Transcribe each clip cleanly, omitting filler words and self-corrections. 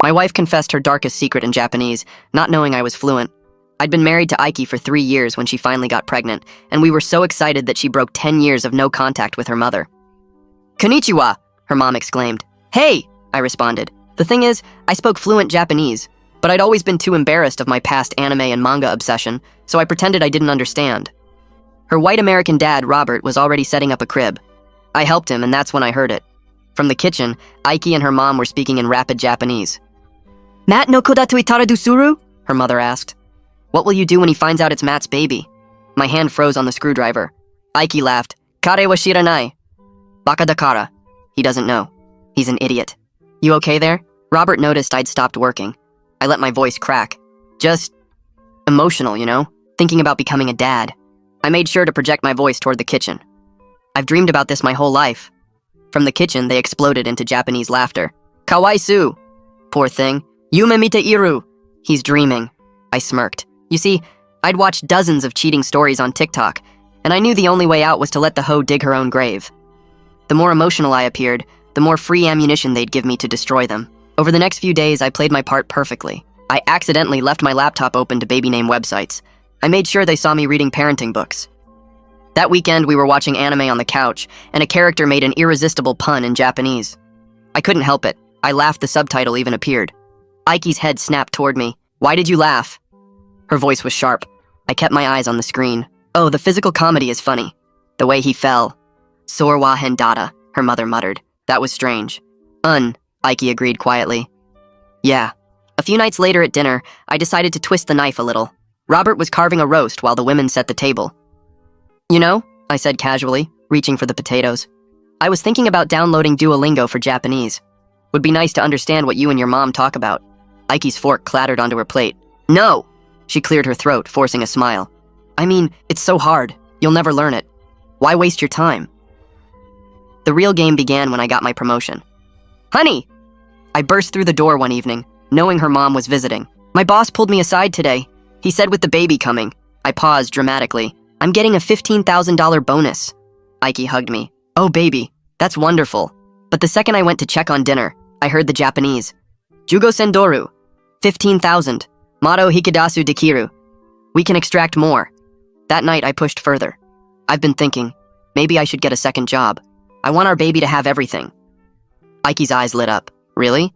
My wife confessed her darkest secret in Japanese, not knowing I was fluent. I'd been married to Aiki for 3 years when she finally got pregnant, and we were so excited that she broke 10 years of no contact with her mother. "Konnichiwa," her mom exclaimed. "Hey," I responded. The thing is, I spoke fluent Japanese, but I'd always been too embarrassed of my past anime and manga obsession, so I pretended I didn't understand. Her white American dad, Robert, was already setting up a crib. I helped him, and that's when I heard it. From the kitchen, Aiki and her mom were speaking in rapid Japanese. "Matt no kodatu itara dusuru?" her mother asked. "What will you do when he finds out it's Matt's baby?" My hand froze on the screwdriver. Aiki laughed. "Kare wa shiranai. Baka dakara. He doesn't know. He's an idiot. You okay there?" Robert noticed I'd stopped working. I let my voice crack. Just emotional, you know? Thinking about becoming a dad. I made sure to project my voice toward the kitchen. I've dreamed about this my whole life. From the kitchen, they exploded into Japanese laughter. "Kawaisu! Poor thing. Yume mite iru. He's dreaming." I smirked. You see, I'd watched dozens of cheating stories on TikTok, and I knew the only way out was to let the hoe dig her own grave. The more emotional I appeared, the more free ammunition they'd give me to destroy them. Over the next few days, I played my part perfectly. I accidentally left my laptop open to baby name websites. I made sure they saw me reading parenting books. That weekend, we were watching anime on the couch, and a character made an irresistible pun in Japanese. I couldn't help it. I laughed, the subtitle even appeared. Aiki's head snapped toward me. "Why did you laugh?" Her voice was sharp. I kept my eyes on the screen. "Oh, the physical comedy is funny. The way he fell." "Sorwa hendata," her mother muttered. "That was strange." Aiki agreed quietly. "Yeah." A few nights later at dinner, I decided to twist the knife a little. Robert was carving a roast while the women set the table. "You know," I said casually, reaching for the potatoes, "I was thinking about downloading Duolingo for Japanese. Would be nice to understand what you and your mom talk about." Aiki's fork clattered onto her plate. "No!" She cleared her throat, forcing a smile. "I mean, it's so hard. You'll never learn it. Why waste your time?" The real game began when I got my promotion. "Honey!" I burst through the door one evening, knowing her mom was visiting. "My boss pulled me aside today. He said with the baby coming." I paused dramatically. "I'm getting a $15,000 bonus." Aiki hugged me. "Oh, baby, that's wonderful." But the second I went to check on dinner, I heard the Japanese. "Jugo sendoru. 15,000. Mado hikidasu dekiru. We can extract more." That night, I pushed further. I've been thinking, maybe I should get a second job. I want our baby to have everything. Aiki's eyes lit up. "Really?"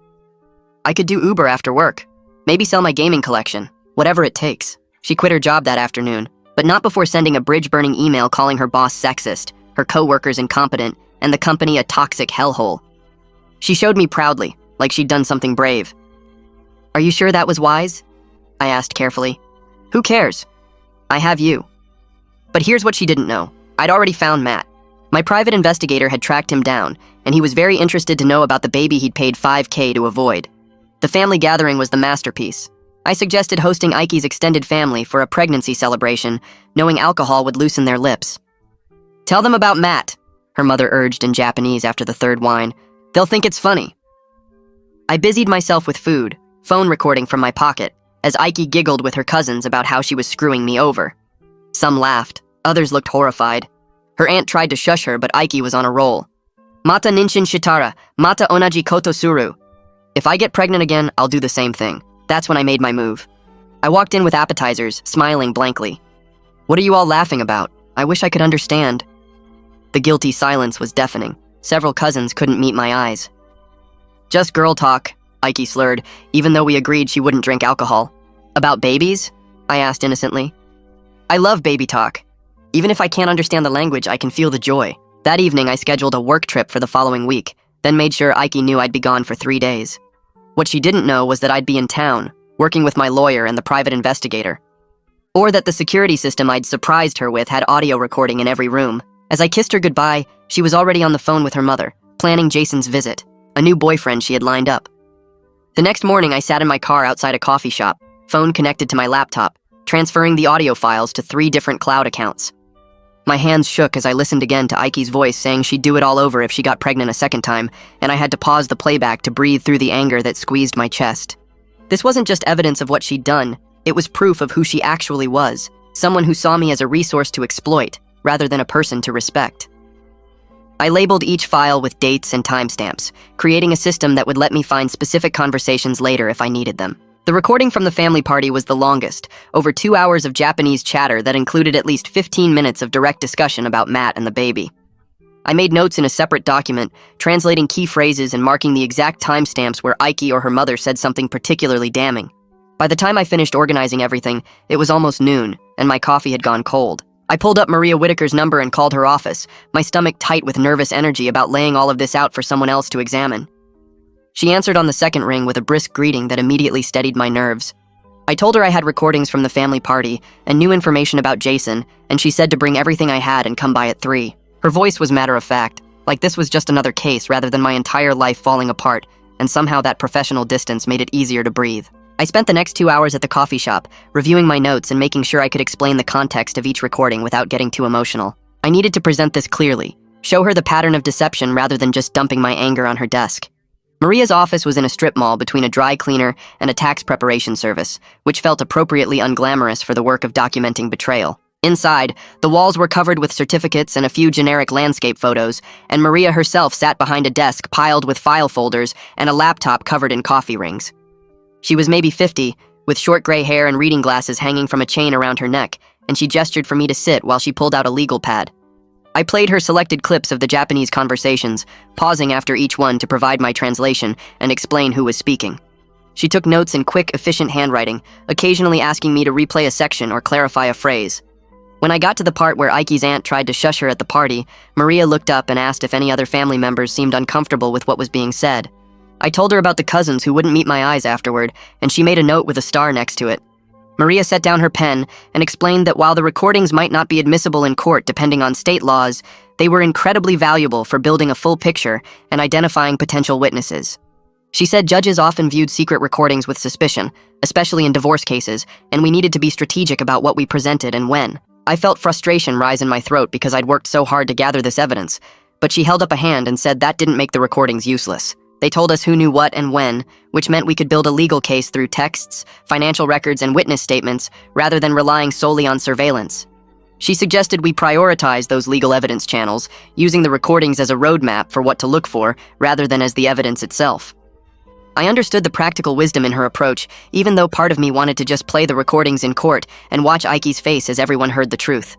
"I could do Uber after work. Maybe sell my gaming collection. Whatever it takes." She quit her job that afternoon, but not before sending a bridge-burning email calling her boss sexist, her co-workers incompetent, and the company a toxic hellhole. She showed me proudly, like she'd done something brave. "Are you sure that was wise?" I asked carefully. "Who cares? I have you." But here's what she didn't know. I'd already found Matt. My private investigator had tracked him down, and he was very interested to know about the baby he'd paid $5,000 to avoid. The family gathering was the masterpiece. I suggested hosting Aiki's extended family for a pregnancy celebration, knowing alcohol would loosen their lips. "Tell them about Matt," her mother urged in Japanese after the third wine. "They'll think it's funny." I busied myself with food, phone recording from my pocket, as Aiki giggled with her cousins about how she was screwing me over. Some laughed, others looked horrified. Her aunt tried to shush her, but Aiki was on a roll. "Mata ninshin shitara, mata onaji koto suru." If I get pregnant again, I'll do the same thing. That's when I made my move. I walked in with appetizers, smiling blankly. "What are you all laughing about? I wish I could understand." The guilty silence was deafening. Several cousins couldn't meet my eyes. "Just girl talk," Aiki slurred, even though we agreed she wouldn't drink alcohol. "About babies?" I asked innocently. "I love baby talk. Even if I can't understand the language, I can feel the joy." That evening, I scheduled a work trip for the following week, then made sure Aiki knew I'd be gone for 3 days. What she didn't know was that I'd be in town, working with my lawyer and the private investigator. Or that the security system I'd surprised her with had audio recording in every room. As I kissed her goodbye, she was already on the phone with her mother, planning Jason's visit, a new boyfriend she had lined up. The next morning, I sat in my car outside a coffee shop, phone connected to my laptop, transferring the audio files to 3 different cloud accounts. My hands shook as I listened again to Aiki's voice saying she'd do it all over if she got pregnant a second time, and I had to pause the playback to breathe through the anger that squeezed my chest. This wasn't just evidence of what she'd done, it was proof of who she actually was, someone who saw me as a resource to exploit, rather than a person to respect. I labeled each file with dates and timestamps, creating a system that would let me find specific conversations later if I needed them. The recording from the family party was the longest, over 2 hours of Japanese chatter that included at least 15 minutes of direct discussion about Matt and the baby. I made notes in a separate document, translating key phrases and marking the exact timestamps where Aiki or her mother said something particularly damning. By the time I finished organizing everything, it was almost noon, and my coffee had gone cold. I pulled up Maria Whitaker's number and called her office, my stomach tight with nervous energy about laying all of this out for someone else to examine. She answered on the second ring with a brisk greeting that immediately steadied my nerves. I told her I had recordings from the family party and new information about Jason, and she said to bring everything I had and come by at 3. Her voice was matter-of-fact, like this was just another case rather than my entire life falling apart, and somehow that professional distance made it easier to breathe. I spent the next 2 hours at the coffee shop, reviewing my notes and making sure I could explain the context of each recording without getting too emotional. I needed to present this clearly, show her the pattern of deception rather than just dumping my anger on her desk. Maria's office was in a strip mall between a dry cleaner and a tax preparation service, which felt appropriately unglamorous for the work of documenting betrayal. Inside, the walls were covered with certificates and a few generic landscape photos, and Maria herself sat behind a desk piled with file folders and a laptop covered in coffee rings. She was maybe 50, with short gray hair and reading glasses hanging from a chain around her neck, and she gestured for me to sit while she pulled out a legal pad. I played her selected clips of the Japanese conversations, pausing after each one to provide my translation and explain who was speaking. She took notes in quick, efficient handwriting, occasionally asking me to replay a section or clarify a phrase. When I got to the part where Aiki's aunt tried to shush her at the party, Maria looked up and asked if any other family members seemed uncomfortable with what was being said. I told her about the cousins who wouldn't meet my eyes afterward, and she made a note with a star next to it. Maria set down her pen and explained that while the recordings might not be admissible in court depending on state laws, they were incredibly valuable for building a full picture and identifying potential witnesses. She said judges often viewed secret recordings with suspicion, especially in divorce cases, and we needed to be strategic about what we presented and when. I felt frustration rise in my throat because I'd worked so hard to gather this evidence, but she held up a hand and said that didn't make the recordings useless. They told us who knew what and when, which meant we could build a legal case through texts, financial records, and witness statements, rather than relying solely on surveillance. She suggested we prioritize those legal evidence channels, using the recordings as a roadmap for what to look for, rather than as the evidence itself. I understood the practical wisdom in her approach, even though part of me wanted to just play the recordings in court and watch Aiki's face as everyone heard the truth.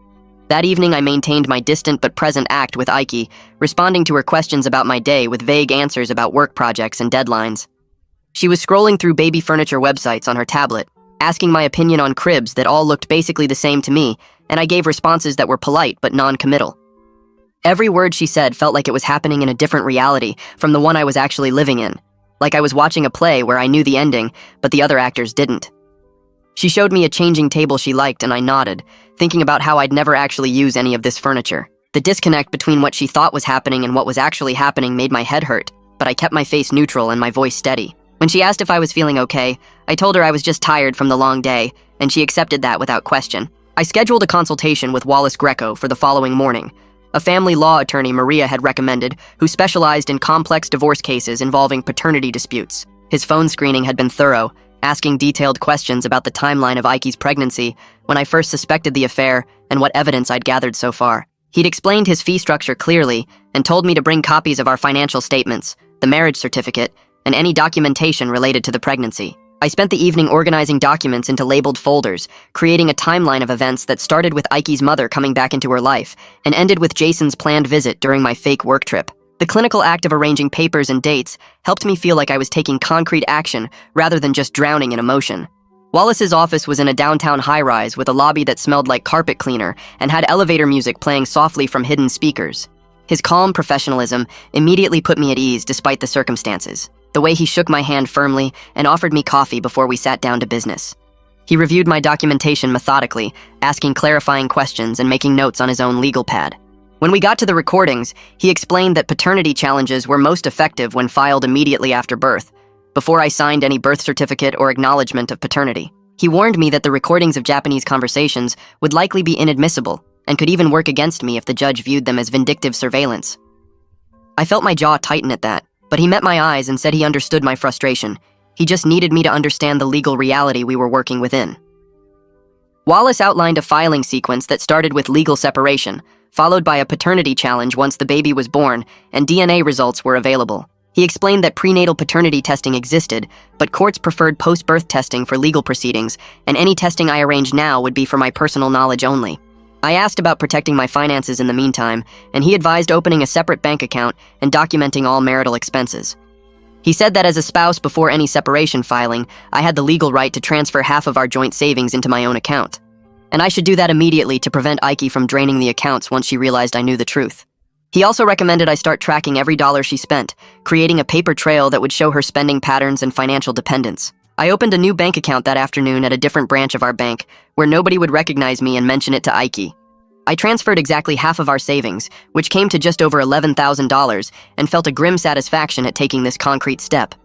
That evening, I maintained my distant but present act with Aiki, responding to her questions about my day with vague answers about work projects and deadlines. She was scrolling through baby furniture websites on her tablet, asking my opinion on cribs that all looked basically the same to me, and I gave responses that were polite but non-committal. Every word she said felt like it was happening in a different reality from the one I was actually living in, like I was watching a play where I knew the ending, but the other actors didn't. She showed me a changing table she liked, and I nodded, thinking about how I'd never actually use any of this furniture. The disconnect between what she thought was happening and what was actually happening made my head hurt, but I kept my face neutral and my voice steady. When she asked if I was feeling okay, I told her I was just tired from the long day, and she accepted that without question. I scheduled a consultation with Wallace Greco for the following morning, a family law attorney Maria had recommended who specialized in complex divorce cases involving paternity disputes. His phone screening had been thorough, asking detailed questions about the timeline of Aiki's pregnancy, when I first suspected the affair, and what evidence I'd gathered so far. He'd explained his fee structure clearly and told me to bring copies of our financial statements, the marriage certificate, and any documentation related to the pregnancy. I spent the evening organizing documents into labeled folders, creating a timeline of events that started with Aiki's mother coming back into her life and ended with Jason's planned visit during my fake work trip. The clinical act of arranging papers and dates helped me feel like I was taking concrete action rather than just drowning in emotion. Wallace's office was in a downtown high-rise with a lobby that smelled like carpet cleaner and had elevator music playing softly from hidden speakers. His calm professionalism immediately put me at ease despite the circumstances, the way he shook my hand firmly and offered me coffee before we sat down to business. He reviewed my documentation methodically, asking clarifying questions and making notes on his own legal pad. When we got to the recordings, he explained that paternity challenges were most effective when filed immediately after birth, before I signed any birth certificate or acknowledgement of paternity. He warned me that the recordings of Japanese conversations would likely be inadmissible and could even work against me if the judge viewed them as vindictive surveillance. I felt my jaw tighten at that, but he met my eyes and said he understood my frustration. He just needed me to understand the legal reality we were working within. Wallace outlined a filing sequence that started with legal separation, followed by a paternity challenge once the baby was born and DNA results were available. He explained that prenatal paternity testing existed, but courts preferred post-birth testing for legal proceedings, and any testing I arrange now would be for my personal knowledge only. I asked about protecting my finances in the meantime, and he advised opening a separate bank account and documenting all marital expenses. He said that as a spouse before any separation filing, I had the legal right to transfer half of our joint savings into my own account. And I should do that immediately to prevent Ike from draining the accounts once she realized I knew the truth. He also recommended I start tracking every dollar she spent, creating a paper trail that would show her spending patterns and financial dependence. I opened a new bank account that afternoon at a different branch of our bank, where nobody would recognize me and mention it to Ike. I transferred exactly half of our savings, which came to just over $11,000, and felt a grim satisfaction at taking this concrete step.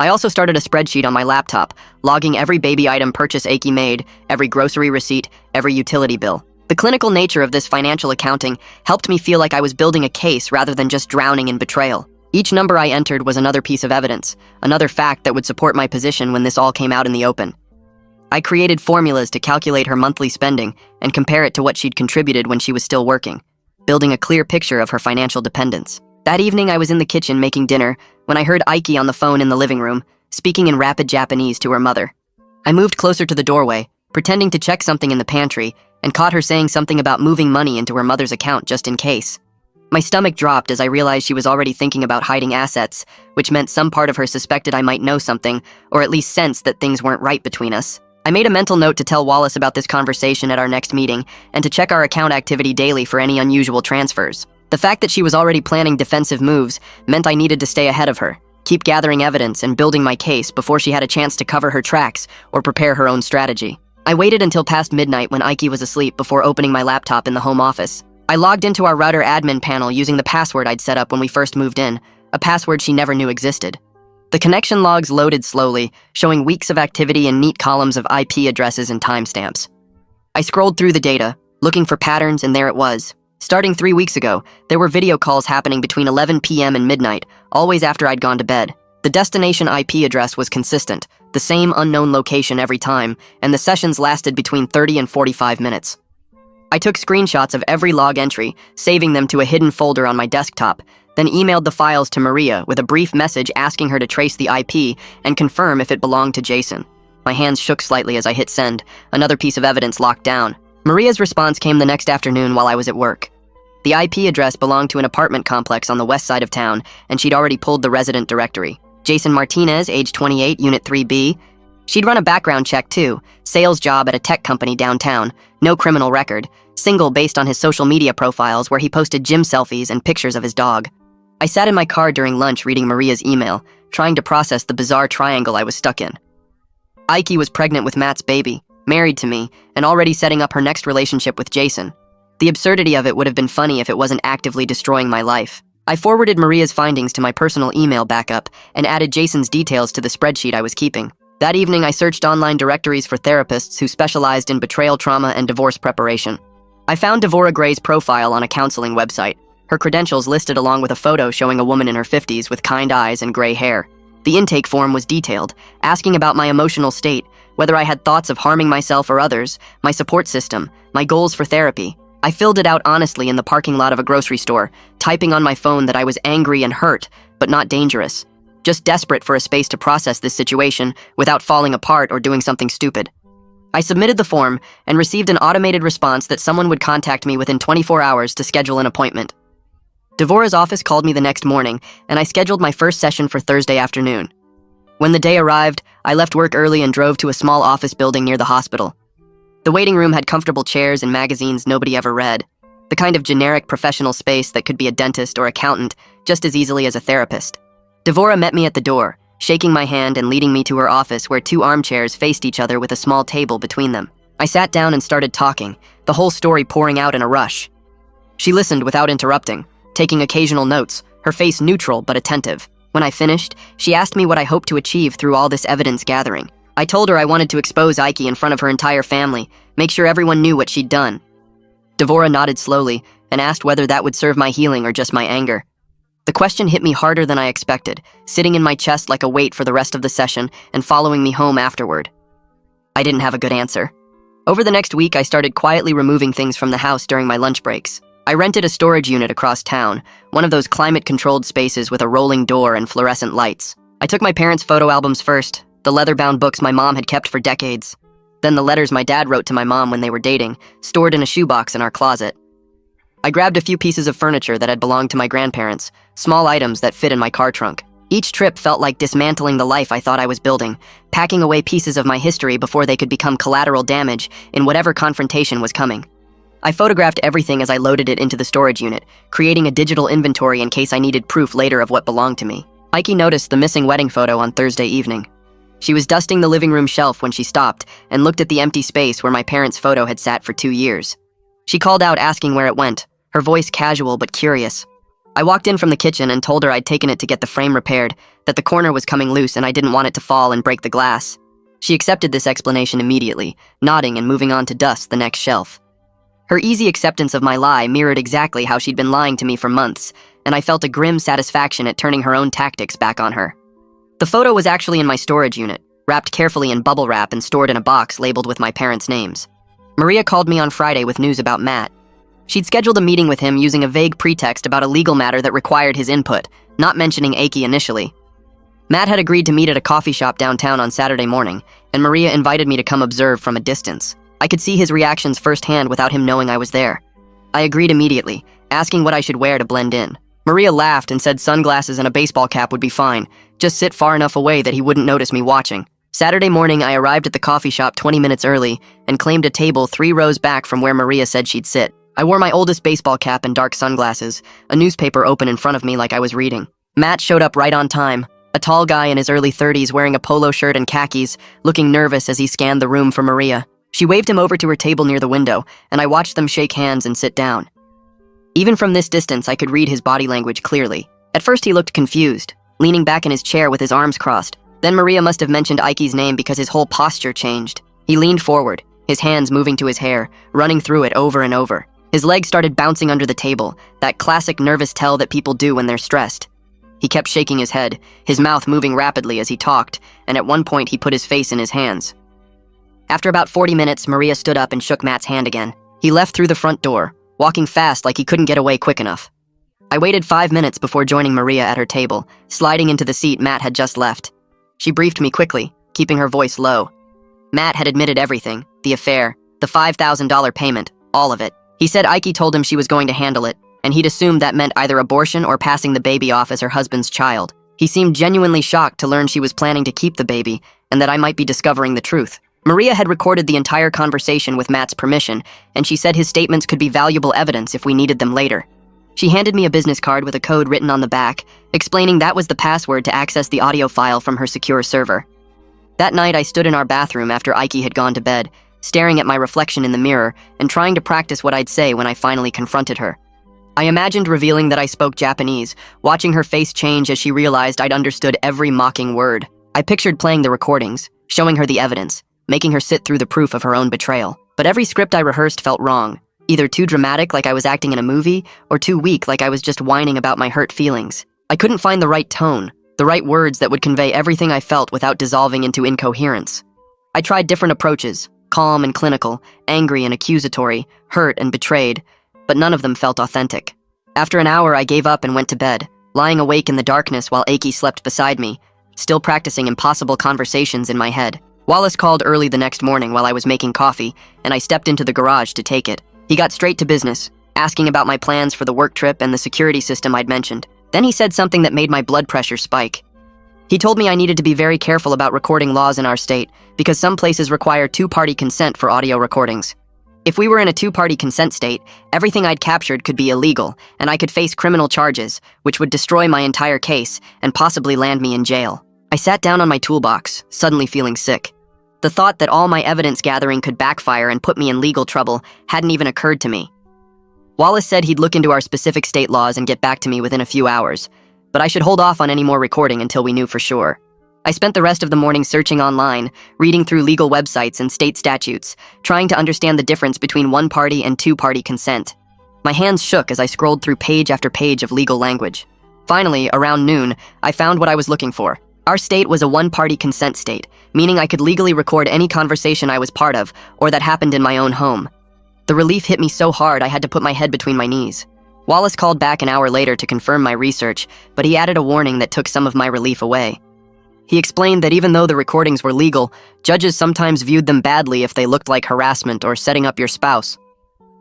I also started a spreadsheet on my laptop, logging every baby item purchase Ike made, every grocery receipt, every utility bill. The clinical nature of this financial accounting helped me feel like I was building a case rather than just drowning in betrayal. Each number I entered was another piece of evidence, another fact that would support my position when this all came out in the open. I created formulas to calculate her monthly spending and compare it to what she'd contributed when she was still working, building a clear picture of her financial dependence. That evening, I was in the kitchen making dinner when I heard Ike on the phone in the living room, speaking in rapid Japanese to her mother. I moved closer to the doorway, pretending to check something in the pantry, and caught her saying something about moving money into her mother's account just in case. My stomach dropped as I realized she was already thinking about hiding assets, which meant some part of her suspected I might know something, or at least sensed that things weren't right between us. I made a mental note to tell Wallace about this conversation at our next meeting, and to check our account activity daily for any unusual transfers. The fact that she was already planning defensive moves meant I needed to stay ahead of her, keep gathering evidence and building my case before she had a chance to cover her tracks or prepare her own strategy. I waited until past midnight when Ike was asleep before opening my laptop in the home office. I logged into our router admin panel using the password I'd set up when we first moved in, a password she never knew existed. The connection logs loaded slowly, showing weeks of activity in neat columns of IP addresses and timestamps. I scrolled through the data, looking for patterns, and there it was. Starting 3 weeks ago, there were video calls happening between 11 p.m. and midnight, always after I'd gone to bed. The destination IP address was consistent, the same unknown location every time, and the sessions lasted between 30 and 45 minutes. I took screenshots of every log entry, saving them to a hidden folder on my desktop, then emailed the files to Maria with a brief message asking her to trace the IP and confirm if it belonged to Jason. My hands shook slightly as I hit send, another piece of evidence locked down. Maria's response came the next afternoon while I was at work. The IP address belonged to an apartment complex on the west side of town, and she'd already pulled the resident directory. Jason Martinez, age 28, Unit 3B. She'd run a background check too, sales job at a tech company downtown, no criminal record, single based on his social media profiles where he posted gym selfies and pictures of his dog. I sat in my car during lunch reading Maria's email, trying to process the bizarre triangle I was stuck in. Ike was pregnant with Matt's baby, married to me, and already setting up her next relationship with Jason. The absurdity of it would have been funny if it wasn't actively destroying my life. I forwarded Maria's findings to my personal email backup and added Jason's details to the spreadsheet I was keeping. That evening, I searched online directories for therapists who specialized in betrayal trauma and divorce preparation. I found Devora Gray's profile on a counseling website, her credentials listed along with a photo showing a woman in her 50s with kind eyes and gray hair. The intake form was detailed, asking about my emotional state, whether I had thoughts of harming myself or others, my support system, my goals for therapy. I filled it out honestly in the parking lot of a grocery store, typing on my phone that I was angry and hurt, but not dangerous. Just desperate for a space to process this situation without falling apart or doing something stupid. I submitted the form and received an automated response that someone would contact me within 24 hours to schedule an appointment. Devora's office called me the next morning, and I scheduled my first session for Thursday afternoon. When the day arrived, I left work early and drove to a small office building near the hospital. The waiting room had comfortable chairs and magazines nobody ever read, the kind of generic professional space that could be a dentist or accountant just as easily as a therapist. Devora met me at the door, shaking my hand and leading me to her office where 2 armchairs faced each other with a small table between them. I sat down and started talking, the whole story pouring out in a rush. She listened without interrupting, taking occasional notes, her face neutral but attentive. When I finished, she asked me what I hoped to achieve through all this evidence gathering. I told her I wanted to expose Ike in front of her entire family, make sure everyone knew what she'd done. Devora nodded slowly and asked whether that would serve my healing or just my anger. The question hit me harder than I expected, sitting in my chest like a weight for the rest of the session and following me home afterward. I didn't have a good answer. Over the next week, I started quietly removing things from the house during my lunch breaks. I rented a storage unit across town, one of those climate-controlled spaces with a rolling door and fluorescent lights. I took my parents' photo albums first, the leather-bound books my mom had kept for decades. Then the letters my dad wrote to my mom when they were dating, stored in a shoebox in our closet. I grabbed a few pieces of furniture that had belonged to my grandparents, small items that fit in my car trunk. Each trip felt like dismantling the life I thought I was building, packing away pieces of my history before they could become collateral damage in whatever confrontation was coming. I photographed everything as I loaded it into the storage unit, creating a digital inventory in case I needed proof later of what belonged to me. Ike noticed the missing wedding photo on Thursday evening. She was dusting the living room shelf when she stopped and looked at the empty space where my parents' photo had sat for 2 years. She called out asking where it went, her voice casual but curious. I walked in from the kitchen and told her I'd taken it to get the frame repaired, that the corner was coming loose and I didn't want it to fall and break the glass. She accepted this explanation immediately, nodding and moving on to dust the next shelf. Her easy acceptance of my lie mirrored exactly how she'd been lying to me for months, and I felt a grim satisfaction at turning her own tactics back on her. The photo was actually in my storage unit, wrapped carefully in bubble wrap and stored in a box labeled with my parents' names. Maria called me on Friday with news about Matt. She'd scheduled a meeting with him using a vague pretext about a legal matter that required his input, not mentioning Ike initially. Matt had agreed to meet at a coffee shop downtown on Saturday morning, and Maria invited me to come observe from a distance. I could see his reactions firsthand without him knowing I was there. I agreed immediately, asking what I should wear to blend in. Maria laughed and said sunglasses and a baseball cap would be fine, just sit far enough away that he wouldn't notice me watching. Saturday morning, I arrived at the coffee shop 20 minutes early and claimed a table 3 rows back from where Maria said she'd sit. I wore my oldest baseball cap and dark sunglasses, a newspaper open in front of me like I was reading. Matt showed up right on time, a tall guy in his early 30s wearing a polo shirt and khakis, looking nervous as he scanned the room for Maria. She waved him over to her table near the window, and I watched them shake hands and sit down. Even from this distance, I could read his body language clearly. At first, he looked confused, leaning back in his chair with his arms crossed. Then Maria must have mentioned Ike's name because his whole posture changed. He leaned forward, his hands moving to his hair, running through it over and over. His legs started bouncing under the table, that classic nervous tell that people do when they're stressed. He kept shaking his head, his mouth moving rapidly as he talked, and at one point he put his face in his hands. After about 40 minutes, Maria stood up and shook Matt's hand again. He left through the front door, walking fast like he couldn't get away quick enough. I waited 5 minutes before joining Maria at her table, sliding into the seat Matt had just left. She briefed me quickly, keeping her voice low. Matt had admitted everything, the affair, the $5,000 payment, all of it. He said Ike told him she was going to handle it, and he'd assumed that meant either abortion or passing the baby off as her husband's child. He seemed genuinely shocked to learn she was planning to keep the baby, and that I might be discovering the truth. Maria had recorded the entire conversation with Matt's permission, and she said his statements could be valuable evidence if we needed them later. She handed me a business card with a code written on the back, explaining that was the password to access the audio file from her secure server. That night, I stood in our bathroom after Ike had gone to bed, staring at my reflection in the mirror and trying to practice what I'd say when I finally confronted her. I imagined revealing that I spoke Japanese, watching her face change as she realized I'd understood every mocking word. I pictured playing the recordings, showing her the evidence, making her sit through the proof of her own betrayal. But every script I rehearsed felt wrong, either too dramatic like I was acting in a movie, or too weak like I was just whining about my hurt feelings. I couldn't find the right tone, the right words that would convey everything I felt without dissolving into incoherence. I tried different approaches, calm and clinical, angry and accusatory, hurt and betrayed, but none of them felt authentic. After an hour, I gave up and went to bed, lying awake in the darkness while Ike slept beside me, still practicing impossible conversations in my head. Wallace called early the next morning while I was making coffee, and I stepped into the garage to take it. He got straight to business, asking about my plans for the work trip and the security system I'd mentioned. Then he said something that made my blood pressure spike. He told me I needed to be very careful about recording laws in our state because some places require 2-party consent for audio recordings. If we were in a 2-party consent state, everything I'd captured could be illegal, and I could face criminal charges, which would destroy my entire case and possibly land me in jail. I sat down on my toolbox, suddenly feeling sick. The thought that all my evidence gathering could backfire and put me in legal trouble hadn't even occurred to me. Wallace said he'd look into our specific state laws and get back to me within a few hours, but I should hold off on any more recording until we knew for sure. I spent the rest of the morning searching online, reading through legal websites and state statutes, trying to understand the difference between 1-party and 2-party consent. My hands shook as I scrolled through page after page of legal language. Finally, around noon, I found what I was looking for. Our state was a 1-party consent state, meaning I could legally record any conversation I was part of or that happened in my own home. The relief hit me so hard I had to put my head between my knees. Wallace called back an hour later to confirm my research, but he added a warning that took some of my relief away. He explained that even though the recordings were legal, judges sometimes viewed them badly if they looked like harassment or setting up your spouse.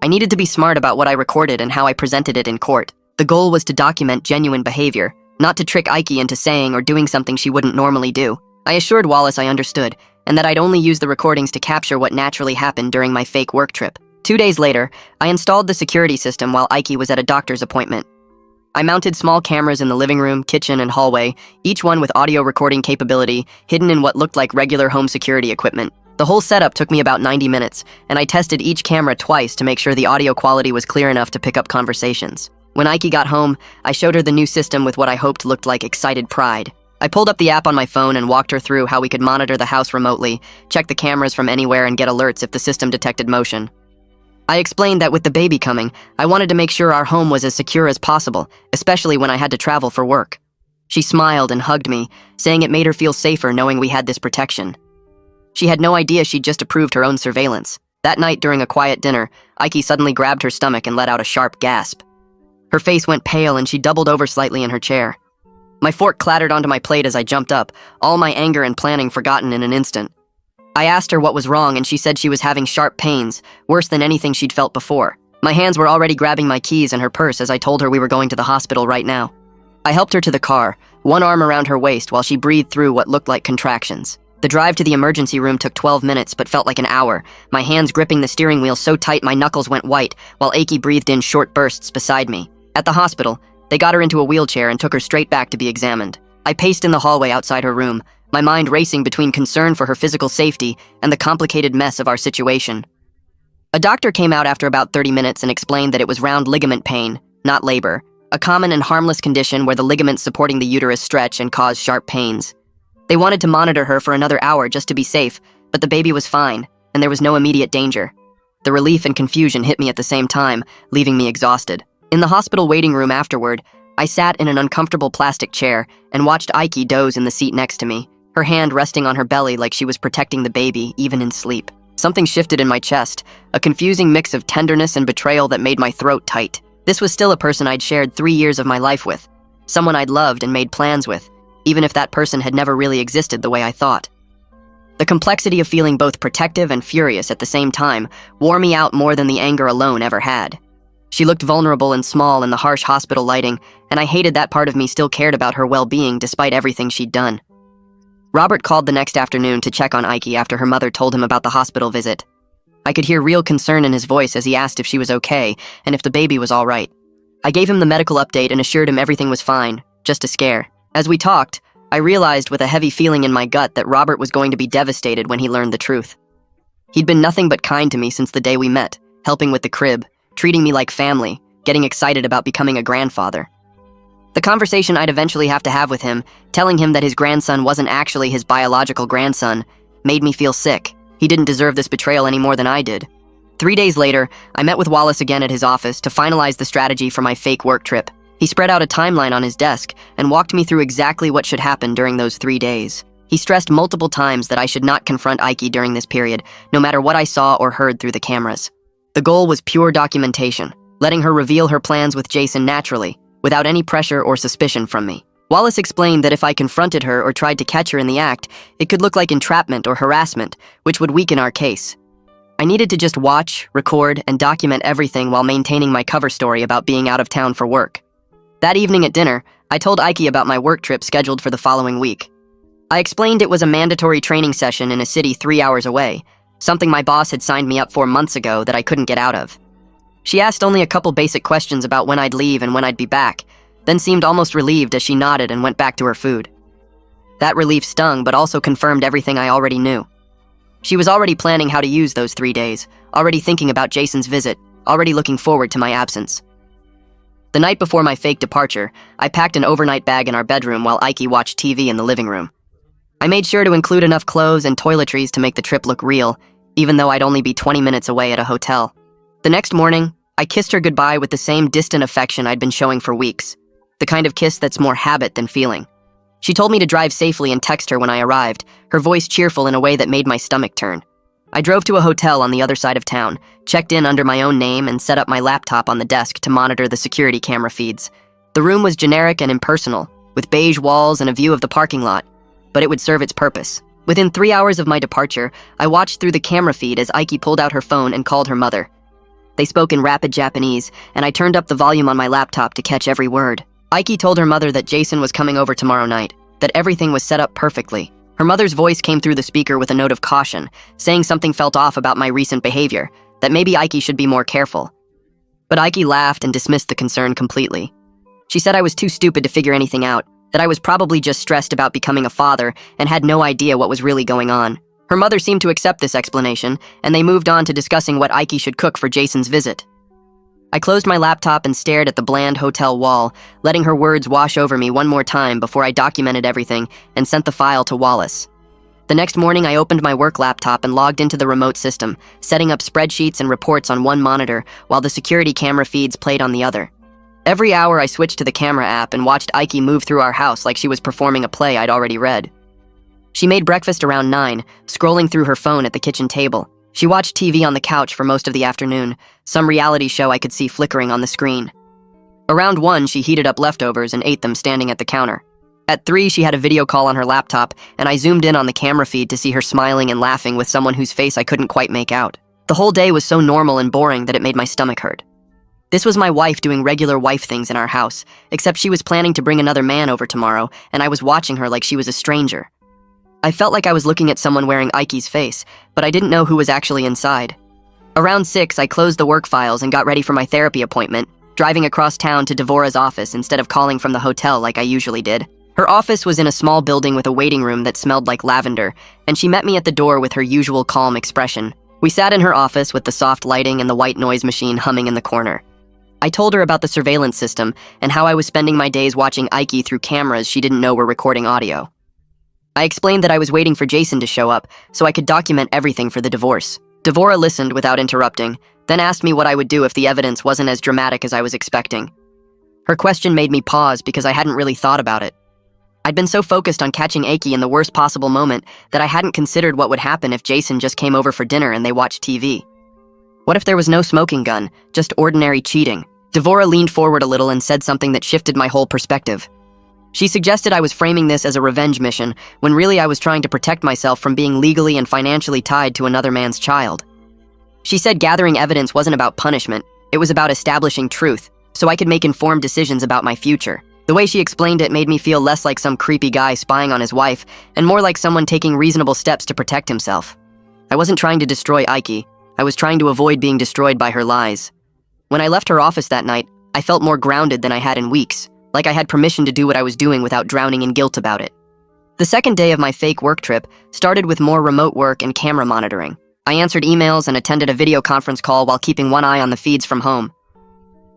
I needed to be smart about what I recorded and how I presented it in court. The goal was to document genuine behavior, not to trick Ike into saying or doing something she wouldn't normally do. I assured Wallace I understood, and that I'd only use the recordings to capture what naturally happened during my fake work trip. 2 days later, I installed the security system while Ike was at a doctor's appointment. I mounted small cameras in the living room, kitchen, and hallway, each one with audio recording capability, hidden in what looked like regular home security equipment. The whole setup took me about 90 minutes, and I tested each camera twice to make sure the audio quality was clear enough to pick up conversations. When Ike got home, I showed her the new system with what I hoped looked like excited pride. I pulled up the app on my phone and walked her through how we could monitor the house remotely, check the cameras from anywhere, and get alerts if the system detected motion. I explained that with the baby coming, I wanted to make sure our home was as secure as possible, especially when I had to travel for work. She smiled and hugged me, saying it made her feel safer knowing we had this protection. She had no idea she'd just approved her own surveillance. That night during a quiet dinner, Ike suddenly grabbed her stomach and let out a sharp gasp. Her face went pale and she doubled over slightly in her chair. My fork clattered onto my plate as I jumped up, all my anger and planning forgotten in an instant. I asked her what was wrong and she said she was having sharp pains, worse than anything she'd felt before. My hands were already grabbing my keys and her purse as I told her we were going to the hospital right now. I helped her to the car, one arm around her waist while she breathed through what looked like contractions. The drive to the emergency room took 12 minutes but felt like an hour, my hands gripping the steering wheel so tight my knuckles went white, while Ike breathed in short bursts beside me. At the hospital, they got her into a wheelchair and took her straight back to be examined. I paced in the hallway outside her room, my mind racing between concern for her physical safety and the complicated mess of our situation. A doctor came out after about 30 minutes and explained that it was round ligament pain, not labor, a common and harmless condition where the ligaments supporting the uterus stretch and cause sharp pains. They wanted to monitor her for another hour just to be safe, but the baby was fine, and there was no immediate danger. The relief and confusion hit me at the same time, leaving me exhausted. In the hospital waiting room afterward, I sat in an uncomfortable plastic chair and watched Ike doze in the seat next to me, her hand resting on her belly like she was protecting the baby, even in sleep. Something shifted in my chest, a confusing mix of tenderness and betrayal that made my throat tight. This was still a person I'd shared 3 years of my life with, someone I'd loved and made plans with, even if that person had never really existed the way I thought. The complexity of feeling both protective and furious at the same time wore me out more than the anger alone ever had. She looked vulnerable and small in the harsh hospital lighting, and I hated that part of me still cared about her well-being despite everything she'd done. Robert called the next afternoon to check on Ike after her mother told him about the hospital visit. I could hear real concern in his voice as he asked if she was okay and if the baby was all right. I gave him the medical update and assured him everything was fine, just a scare. As we talked, I realized with a heavy feeling in my gut that Robert was going to be devastated when he learned the truth. He'd been nothing but kind to me since the day we met, helping with the crib, treating me like family, getting excited about becoming a grandfather. The conversation I'd eventually have to have with him, telling him that his grandson wasn't actually his biological grandson, made me feel sick. He didn't deserve this betrayal any more than I did. 3 days later, I met with Wallace again at his office to finalize the strategy for my fake work trip. He spread out a timeline on his desk and walked me through exactly what should happen during those 3 days. He stressed multiple times that I should not confront Ike during this period, no matter what I saw or heard through the cameras. The goal was pure documentation, letting her reveal her plans with Jason naturally, without any pressure or suspicion from me. Wallace explained that if I confronted her or tried to catch her in the act, it could look like entrapment or harassment, which would weaken our case. I needed to just watch, record, and document everything while maintaining my cover story about being out of town for work. That evening at dinner, I told Ike about my work trip scheduled for the following week. I explained it was a mandatory training session in a city 3 hours away, something my boss had signed me up for months ago that I couldn't get out of. She asked only a couple basic questions about when I'd leave and when I'd be back, then seemed almost relieved as she nodded and went back to her food. That relief stung, but also confirmed everything I already knew. She was already planning how to use those 3 days, already thinking about Jason's visit, already looking forward to my absence. The night before my fake departure, I packed an overnight bag in our bedroom while Ike watched TV in the living room. I made sure to include enough clothes and toiletries to make the trip look real, even though I'd only be 20 minutes away at a hotel. The next morning, I kissed her goodbye with the same distant affection I'd been showing for weeks, the kind of kiss that's more habit than feeling. She told me to drive safely and text her when I arrived, her voice cheerful in a way that made my stomach turn. I drove to a hotel on the other side of town, checked in under my own name, and set up my laptop on the desk to monitor the security camera feeds. The room was generic and impersonal, with beige walls and a view of the parking lot, but it would serve its purpose. Within 3 hours of my departure, I watched through the camera feed as Aiki pulled out her phone and called her mother. They spoke in rapid Japanese, and I turned up the volume on my laptop to catch every word. Aiki told her mother that Jason was coming over tomorrow night, that everything was set up perfectly. Her mother's voice came through the speaker with a note of caution, saying something felt off about my recent behavior, that maybe Aiki should be more careful. But Aiki laughed and dismissed the concern completely. She said I was too stupid to figure anything out, that I was probably just stressed about becoming a father and had no idea what was really going on. Her mother seemed to accept this explanation, and they moved on to discussing what Aiki should cook for Jason's visit. I closed my laptop and stared at the bland hotel wall, letting her words wash over me one more time before I documented everything and sent the file to Wallace. The next morning, I opened my work laptop and logged into the remote system, setting up spreadsheets and reports on one monitor while the security camera feeds played on the other. Every hour, I switched to the camera app and watched Aiki move through our house like she was performing a play I'd already read. She made breakfast around 9, scrolling through her phone at the kitchen table. She watched TV on the couch for most of the afternoon, some reality show I could see flickering on the screen. Around 1, she heated up leftovers and ate them standing at the counter. At 3, she had a video call on her laptop, and I zoomed in on the camera feed to see her smiling and laughing with someone whose face I couldn't quite make out. The whole day was so normal and boring that it made my stomach hurt. This was my wife doing regular wife things in our house, except she was planning to bring another man over tomorrow, and I was watching her like she was a stranger. I felt like I was looking at someone wearing Aiki's face, but I didn't know who was actually inside. Around 6, I closed the work files and got ready for my therapy appointment, driving across town to Devora's office instead of calling from the hotel like I usually did. Her office was in a small building with a waiting room that smelled like lavender, and she met me at the door with her usual calm expression. We sat in her office with the soft lighting and the white noise machine humming in the corner. I told her about the surveillance system and how I was spending my days watching Aiki through cameras she didn't know were recording audio. I explained that I was waiting for Jason to show up so I could document everything for the divorce. Devora listened without interrupting, then asked me what I would do if the evidence wasn't as dramatic as I was expecting. Her question made me pause because I hadn't really thought about it. I'd been so focused on catching Aiki in the worst possible moment that I hadn't considered what would happen if Jason just came over for dinner and they watched TV. What if there was no smoking gun, just ordinary cheating? Devora leaned forward a little and said something that shifted my whole perspective. She suggested I was framing this as a revenge mission, when really I was trying to protect myself from being legally and financially tied to another man's child. She said gathering evidence wasn't about punishment, it was about establishing truth, so I could make informed decisions about my future. The way she explained it made me feel less like some creepy guy spying on his wife, and more like someone taking reasonable steps to protect himself. I wasn't trying to destroy Aiki, I was trying to avoid being destroyed by her lies. When I left her office that night, I felt more grounded than I had in weeks, like I had permission to do what I was doing without drowning in guilt about it. The second day of my fake work trip started with more remote work and camera monitoring. I answered emails and attended a video conference call while keeping one eye on the feeds from home.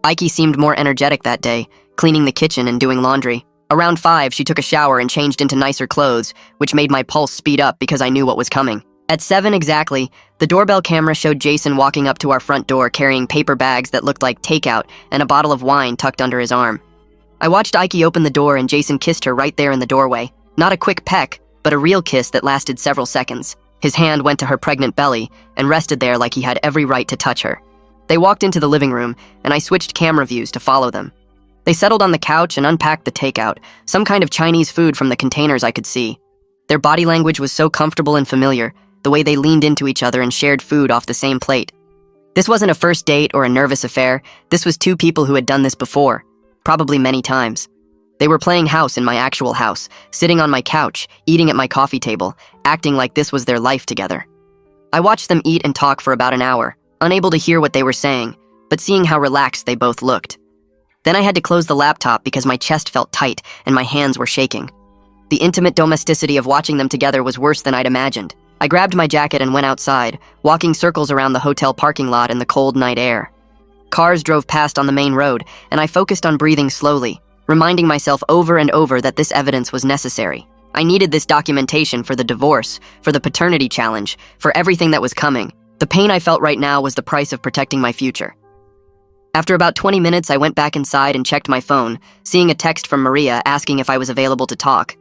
Aiki seemed more energetic that day, cleaning the kitchen and doing laundry. Around 5, she took a shower and changed into nicer clothes, which made my pulse speed up because I knew what was coming. At 7 exactly, the doorbell camera showed Jason walking up to our front door carrying paper bags that looked like takeout and a bottle of wine tucked under his arm. I watched Aiki open the door and Jason kissed her right there in the doorway. Not a quick peck, but a real kiss that lasted several seconds. His hand went to her pregnant belly and rested there like he had every right to touch her. They walked into the living room, and I switched camera views to follow them. They settled on the couch and unpacked the takeout, some kind of Chinese food from the containers I could see. Their body language was so comfortable and familiar, the way they leaned into each other and shared food off the same plate. This wasn't a first date or a nervous affair, this was two people who had done this before. Probably many times. They were playing house in my actual house, sitting on my couch, eating at my coffee table, acting like this was their life together. I watched them eat and talk for about an hour, unable to hear what they were saying, but seeing how relaxed they both looked. Then I had to close the laptop because my chest felt tight and my hands were shaking. The intimate domesticity of watching them together was worse than I'd imagined. I grabbed my jacket and went outside, walking circles around the hotel parking lot in the cold night air. Cars drove past on the main road, and I focused on breathing slowly, reminding myself over and over that this evidence was necessary. I needed this documentation for the divorce, for the paternity challenge, for everything that was coming. The pain I felt right now was the price of protecting my future. After about 20 minutes, I went back inside and checked my phone, seeing a text from Maria asking if I was available to talk.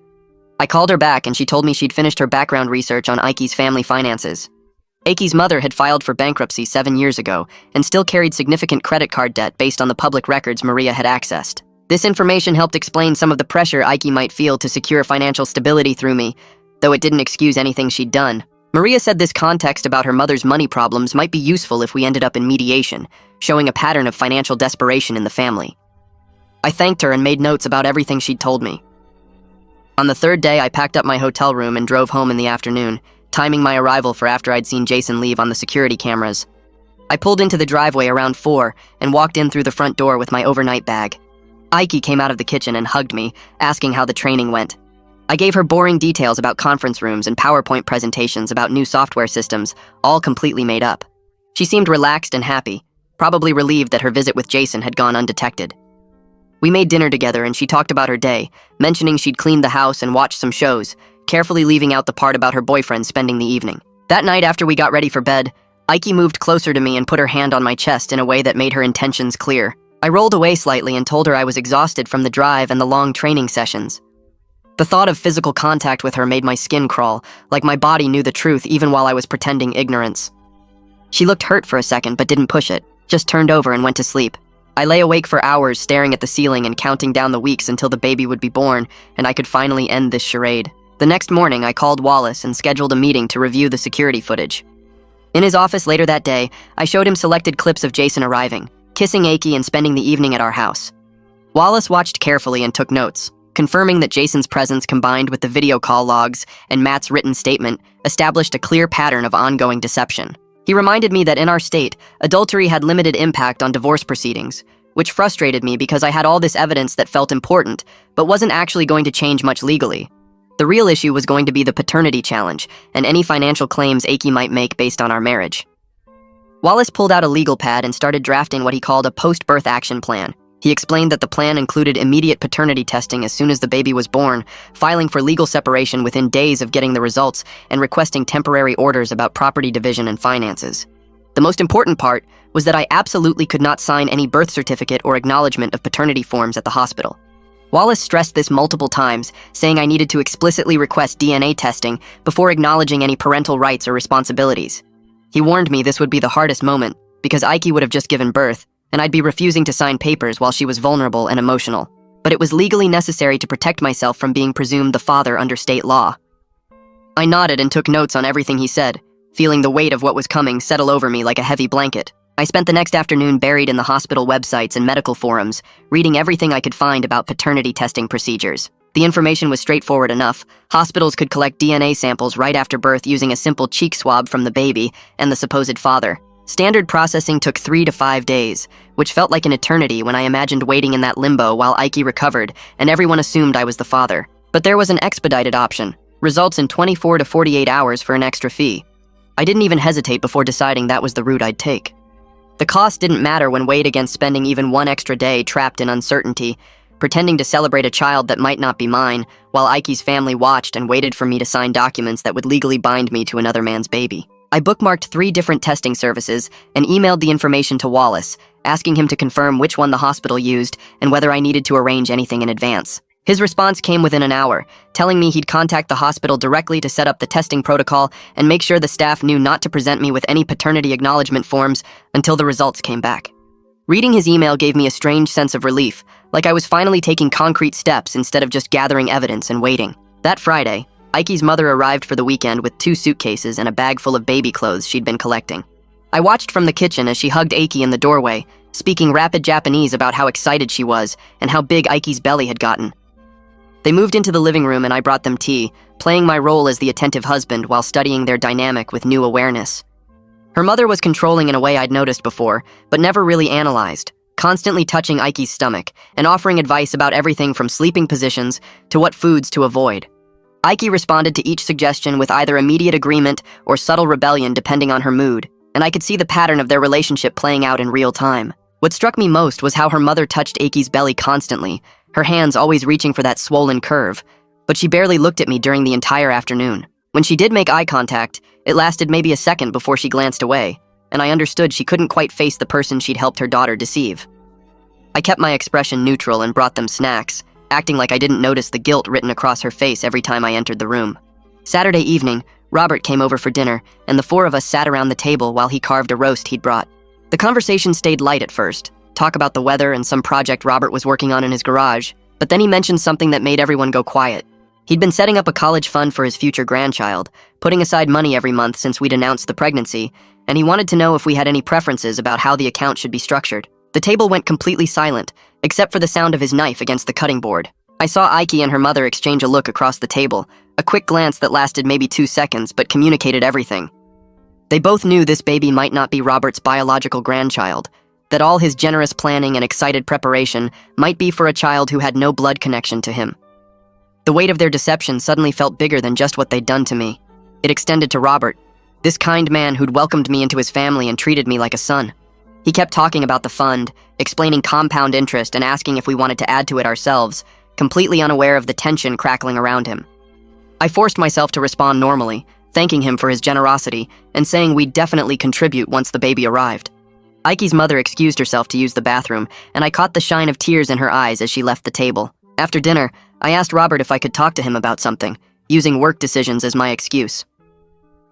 I called her back and she told me she'd finished her background research on Aiki's family finances. Aiki's mother had filed for bankruptcy 7 years ago and still carried significant credit card debt based on the public records Maria had accessed. This information helped explain some of the pressure Aiki might feel to secure financial stability through me, though it didn't excuse anything she'd done. Maria said this context about her mother's money problems might be useful if we ended up in mediation, showing a pattern of financial desperation in the family. I thanked her and made notes about everything she'd told me. On the third day, I packed up my hotel room and drove home in the afternoon, timing my arrival for after I'd seen Jason leave on the security cameras. I pulled into the driveway around 4 and walked in through the front door with my overnight bag. Aiki came out of the kitchen and hugged me, asking how the training went. I gave her boring details about conference rooms and PowerPoint presentations about new software systems, all completely made up. She seemed relaxed and happy, probably relieved that her visit with Jason had gone undetected. We made dinner together and she talked about her day, mentioning she'd cleaned the house and watched some shows, carefully leaving out the part about her boyfriend spending the evening. That night after we got ready for bed, Aiki moved closer to me and put her hand on my chest in a way that made her intentions clear. I rolled away slightly and told her I was exhausted from the drive and the long training sessions. The thought of physical contact with her made my skin crawl, like my body knew the truth even while I was pretending ignorance. She looked hurt for a second but didn't push it, just turned over and went to sleep. I lay awake for hours staring at the ceiling and counting down the weeks until the baby would be born and I could finally end this charade. The next morning, I called Wallace and scheduled a meeting to review the security footage. In his office later that day, I showed him selected clips of Jason arriving, kissing Aiki and spending the evening at our house. Wallace watched carefully and took notes, confirming that Jason's presence combined with the video call logs and Matt's written statement established a clear pattern of ongoing deception. He reminded me that in our state, adultery had limited impact on divorce proceedings, which frustrated me because I had all this evidence that felt important, but wasn't actually going to change much legally. The real issue was going to be the paternity challenge and any financial claims Aiki might make based on our marriage. Wallace pulled out a legal pad and started drafting what he called a post-birth action plan. He explained that the plan included immediate paternity testing as soon as the baby was born, filing for legal separation within days of getting the results, and requesting temporary orders about property division and finances. The most important part was that I absolutely could not sign any birth certificate or acknowledgement of paternity forms at the hospital. Wallace stressed this multiple times, saying I needed to explicitly request DNA testing before acknowledging any parental rights or responsibilities. He warned me this would be the hardest moment, because Aiki would have just given birth, and I'd be refusing to sign papers while she was vulnerable and emotional. But it was legally necessary to protect myself from being presumed the father under state law. I nodded and took notes on everything he said, feeling the weight of what was coming settle over me like a heavy blanket. I spent the next afternoon buried in the hospital websites and medical forums, reading everything I could find about paternity testing procedures. The information was straightforward enough. Hospitals could collect DNA samples right after birth using a simple cheek swab from the baby and the supposed father. Standard processing took 3 to 5 days, which felt like an eternity when I imagined waiting in that limbo while Aiki recovered and everyone assumed I was the father. But there was an expedited option, results in 24 to 48 hours for an extra fee. I didn't even hesitate before deciding that was the route I'd take. The cost didn't matter when weighed against spending even one extra day trapped in uncertainty, pretending to celebrate a child that might not be mine, while Aiki's family watched and waited for me to sign documents that would legally bind me to another man's baby. I bookmarked 3 different testing services and emailed the information to Wallace, asking him to confirm which one the hospital used and whether I needed to arrange anything in advance. His response came within an hour, telling me he'd contact the hospital directly to set up the testing protocol and make sure the staff knew not to present me with any paternity acknowledgement forms until the results came back. Reading his email gave me a strange sense of relief, like I was finally taking concrete steps instead of just gathering evidence and waiting. That Friday, Aiki's mother arrived for the weekend with 2 suitcases and a bag full of baby clothes she'd been collecting. I watched from the kitchen as she hugged Aiki in the doorway, speaking rapid Japanese about how excited she was and how big Aiki's belly had gotten. They moved into the living room and I brought them tea, playing my role as the attentive husband while studying their dynamic with new awareness. Her mother was controlling in a way I'd noticed before, but never really analyzed, constantly touching Aiki's stomach and offering advice about everything from sleeping positions to what foods to avoid. Aiki responded to each suggestion with either immediate agreement or subtle rebellion depending on her mood, and I could see the pattern of their relationship playing out in real time. What struck me most was how her mother touched Aiki's belly constantly, her hands always reaching for that swollen curve, but she barely looked at me during the entire afternoon. When she did make eye contact, it lasted maybe a second before she glanced away, and I understood she couldn't quite face the person she'd helped her daughter deceive. I kept my expression neutral and brought them snacks, acting like I didn't notice the guilt written across her face every time I entered the room. Saturday evening, Robert came over for dinner, and the four of us sat around the table while he carved a roast he'd brought. The conversation stayed light at first, talk about the weather and some project Robert was working on in his garage, but then he mentioned something that made everyone go quiet. He'd been setting up a college fund for his future grandchild, putting aside money every month since we'd announced the pregnancy, and he wanted to know if we had any preferences about how the account should be structured. The table went completely silent, except for the sound of his knife against the cutting board. I saw Ike and her mother exchange a look across the table, a quick glance that lasted maybe 2 seconds but communicated everything. They both knew this baby might not be Robert's biological grandchild, that all his generous planning and excited preparation might be for a child who had no blood connection to him. The weight of their deception suddenly felt bigger than just what they'd done to me. It extended to Robert, this kind man who'd welcomed me into his family and treated me like a son. He kept talking about the fund, explaining compound interest and asking if we wanted to add to it ourselves, completely unaware of the tension crackling around him. I forced myself to respond normally, thanking him for his generosity and saying we'd definitely contribute once the baby arrived. Ike's mother excused herself to use the bathroom, and I caught the shine of tears in her eyes as she left the table. After dinner, I asked Robert if I could talk to him about something, using work decisions as my excuse.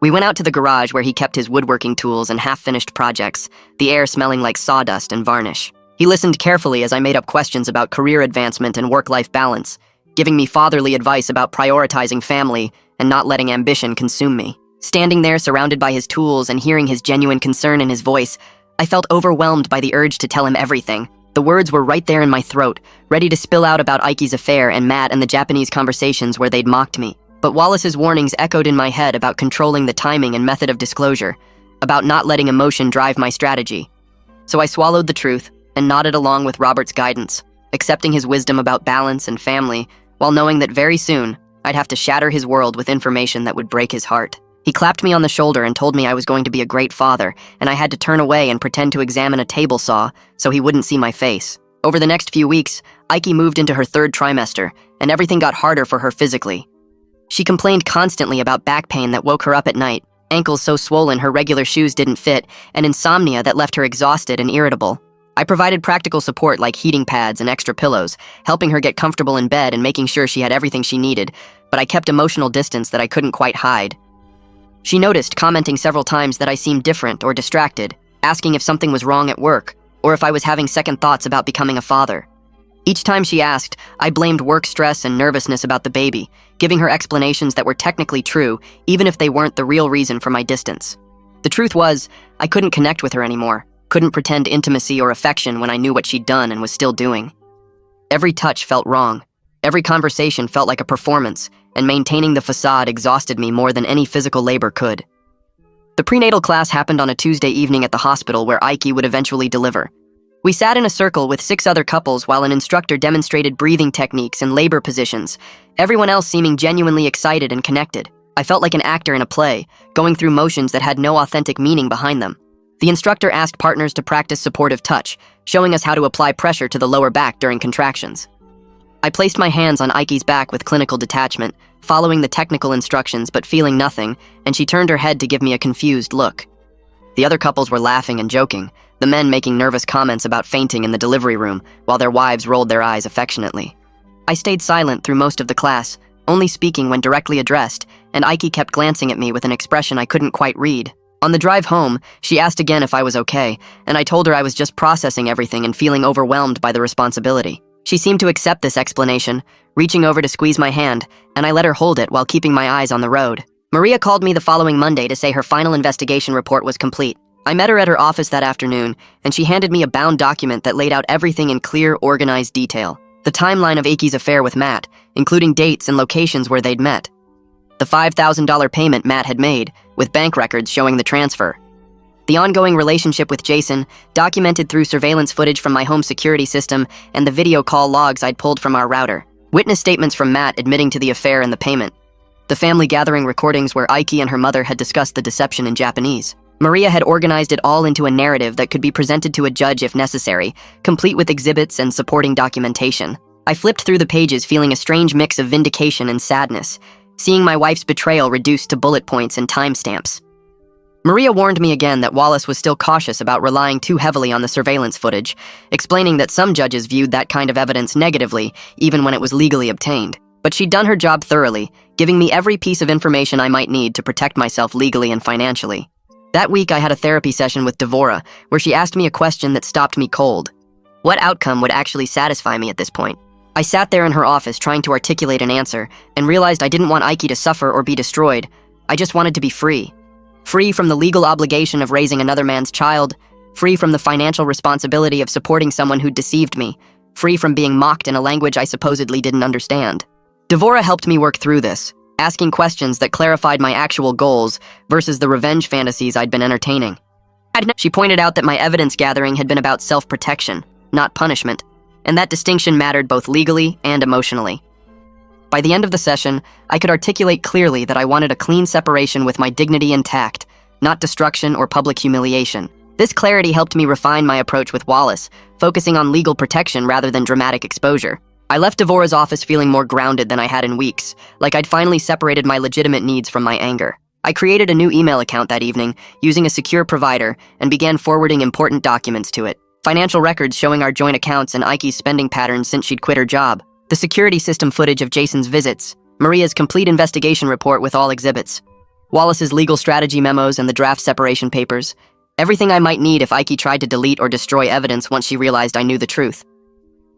We went out to the garage where he kept his woodworking tools and half-finished projects, the air smelling like sawdust and varnish. He listened carefully as I made up questions about career advancement and work-life balance, giving me fatherly advice about prioritizing family and not letting ambition consume me. Standing there surrounded by his tools and hearing his genuine concern in his voice, I felt overwhelmed by the urge to tell him everything. The words were right there in my throat, ready to spill out about Ike's affair and Matt and the Japanese conversations where they'd mocked me. But Wallace's warnings echoed in my head about controlling the timing and method of disclosure, about not letting emotion drive my strategy. So I swallowed the truth and nodded along with Robert's guidance, accepting his wisdom about balance and family, while knowing that very soon I'd have to shatter his world with information that would break his heart. He clapped me on the shoulder and told me I was going to be a great father, and I had to turn away and pretend to examine a table saw so he wouldn't see my face. Over the next few weeks, Ike moved into her 3rd trimester, and everything got harder for her physically. She complained constantly about back pain that woke her up at night, ankles so swollen her regular shoes didn't fit, and insomnia that left her exhausted and irritable. I provided practical support like heating pads and extra pillows, helping her get comfortable in bed and making sure she had everything she needed, but I kept emotional distance that I couldn't quite hide. She noticed, commenting several times that I seemed different or distracted, asking if something was wrong at work, or if I was having second thoughts about becoming a father. Each time she asked, I blamed work stress and nervousness about the baby, giving her explanations that were technically true, even if they weren't the real reason for my distance. The truth was, I couldn't connect with her anymore, couldn't pretend intimacy or affection when I knew what she'd done and was still doing. Every touch felt wrong. Every conversation felt like a performance, and maintaining the facade exhausted me more than any physical labor could. The prenatal class happened on a Tuesday evening at the hospital where Ike would eventually deliver. We sat in a circle with 6 other couples while an instructor demonstrated breathing techniques and labor positions, everyone else seeming genuinely excited and connected. I felt like an actor in a play, going through motions that had no authentic meaning behind them. The instructor asked partners to practice supportive touch, showing us how to apply pressure to the lower back during contractions. I placed my hands on Ike's back with clinical detachment, following the technical instructions but feeling nothing, and she turned her head to give me a confused look. The other couples were laughing and joking, the men making nervous comments about fainting in the delivery room, while their wives rolled their eyes affectionately. I stayed silent through most of the class, only speaking when directly addressed, and Ike kept glancing at me with an expression I couldn't quite read. On the drive home, she asked again if I was okay, and I told her I was just processing everything and feeling overwhelmed by the responsibility. She seemed to accept this explanation, reaching over to squeeze my hand, and I let her hold it while keeping my eyes on the road. Maria called me the following Monday to say her final investigation report was complete. I met her at her office that afternoon, and she handed me a bound document that laid out everything in clear, organized detail. The timeline of Ike's affair with Matt, including dates and locations where they'd met. The $5,000 payment Matt had made, with bank records showing the transfer. The ongoing relationship with Jason, documented through surveillance footage from my home security system and the video call logs I'd pulled from our router. Witness statements from Matt admitting to the affair and the payment. The family gathering recordings where Ike and her mother had discussed the deception in Japanese. Maria had organized it all into a narrative that could be presented to a judge if necessary, complete with exhibits and supporting documentation. I flipped through the pages feeling a strange mix of vindication and sadness, seeing my wife's betrayal reduced to bullet points and timestamps. Maria warned me again that Wallace was still cautious about relying too heavily on the surveillance footage, explaining that some judges viewed that kind of evidence negatively, even when it was legally obtained. But she'd done her job thoroughly, giving me every piece of information I might need to protect myself legally and financially. That week, I had a therapy session with Devora, where she asked me a question that stopped me cold. What outcome would actually satisfy me at this point? I sat there in her office trying to articulate an answer, and realized I didn't want Aiki to suffer or be destroyed. I just wanted to be free. Free from the legal obligation of raising another man's child, free from the financial responsibility of supporting someone who'd deceived me, free from being mocked in a language I supposedly didn't understand. Devora helped me work through this, asking questions that clarified my actual goals versus the revenge fantasies I'd been entertaining. She pointed out that my evidence gathering had been about self-protection, not punishment, and that distinction mattered both legally and emotionally. By the end of the session, I could articulate clearly that I wanted a clean separation with my dignity intact, not destruction or public humiliation. This clarity helped me refine my approach with Wallace, focusing on legal protection rather than dramatic exposure. I left Devora's office feeling more grounded than I had in weeks, like I'd finally separated my legitimate needs from my anger. I created a new email account that evening, using a secure provider, and began forwarding important documents to it. Financial records showing our joint accounts and Aiki's spending patterns since she'd quit her job. The security system footage of Jason's visits. Maria's complete investigation report with all exhibits. Wallace's legal strategy memos and the draft separation papers. Everything I might need if Aiki tried to delete or destroy evidence once she realized I knew the truth.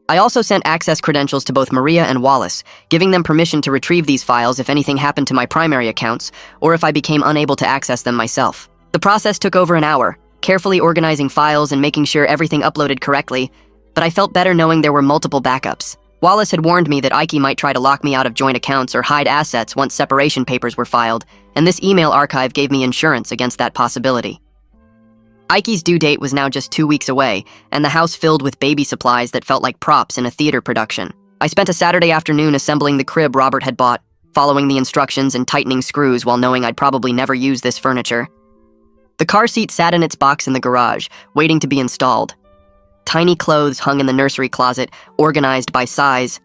I also sent access credentials to both Maria and Wallace, giving them permission to retrieve these files if anything happened to my primary accounts, or if I became unable to access them myself. The process took over an hour, carefully organizing files and making sure everything uploaded correctly, but I felt better knowing there were multiple backups. Wallace had warned me that Aiki might try to lock me out of joint accounts or hide assets once separation papers were filed, and this email archive gave me insurance against that possibility. Aiki's due date was now just 2 weeks away, and the house filled with baby supplies that felt like props in a theater production. I spent a Saturday afternoon assembling the crib Robert had bought, following the instructions and tightening screws while knowing I'd probably never use this furniture. The car seat sat in its box in the garage, waiting to be installed. Tiny clothes hung in the nursery closet, organized by size.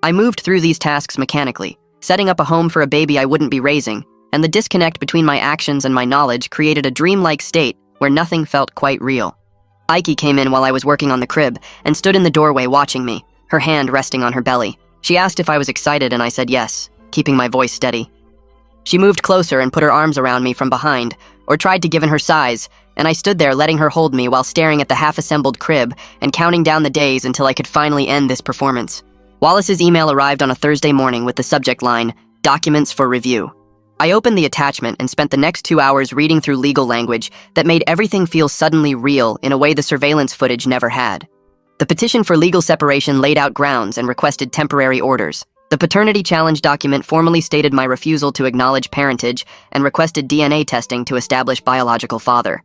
I moved through these tasks mechanically, setting up a home for a baby I wouldn't be raising, and the disconnect between my actions and my knowledge created a dreamlike state where nothing felt quite real. Aiki came in while I was working on the crib and stood in the doorway watching me, her hand resting on her belly. She asked if I was excited and I said yes, keeping my voice steady. She moved closer and put her arms around me from behind, or tried to given her size, and I stood there letting her hold me while staring at the half-assembled crib and counting down the days until I could finally end this performance. Wallace's email arrived on a Thursday morning with the subject line, "Documents for Review." I opened the attachment and spent the next 2 hours reading through legal language that made everything feel suddenly real in a way the surveillance footage never had. The petition for legal separation laid out grounds and requested temporary orders. The paternity challenge document formally stated my refusal to acknowledge parentage and requested DNA testing to establish biological father.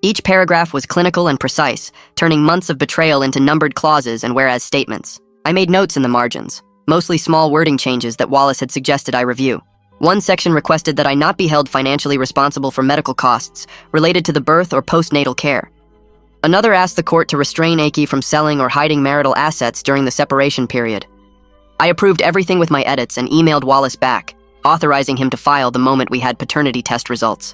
Each paragraph was clinical and precise, turning months of betrayal into numbered clauses and whereas statements. I made notes in the margins, mostly small wording changes that Wallace had suggested I review. One section requested that I not be held financially responsible for medical costs related to the birth or postnatal care. Another asked the court to restrain Aiki from selling or hiding marital assets during the separation period. I approved everything with my edits and emailed Wallace back, authorizing him to file the moment we had paternity test results.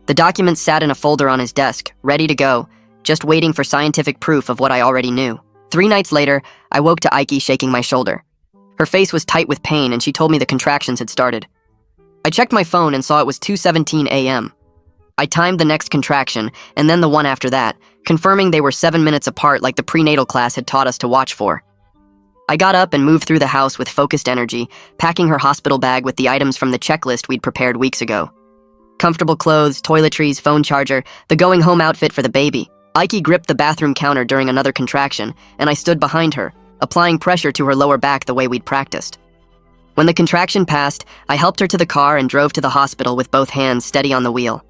The documents sat in a folder on his desk, ready to go, just waiting for scientific proof of what I already knew. 3 nights later, I woke to Aiki shaking my shoulder. Her face was tight with pain and she told me the contractions had started. I checked my phone and saw it was 2:17 a.m. I timed the next contraction, and then the one after that, confirming they were 7 minutes apart like the prenatal class had taught us to watch for. I got up and moved through the house with focused energy, packing her hospital bag with the items from the checklist we'd prepared weeks ago. Comfortable clothes, toiletries, phone charger, the going-home outfit for the baby. Aiki gripped the bathroom counter during another contraction, and I stood behind her, applying pressure to her lower back the way we'd practiced. When the contraction passed, I helped her to the car and drove to the hospital with both hands steady on the wheel.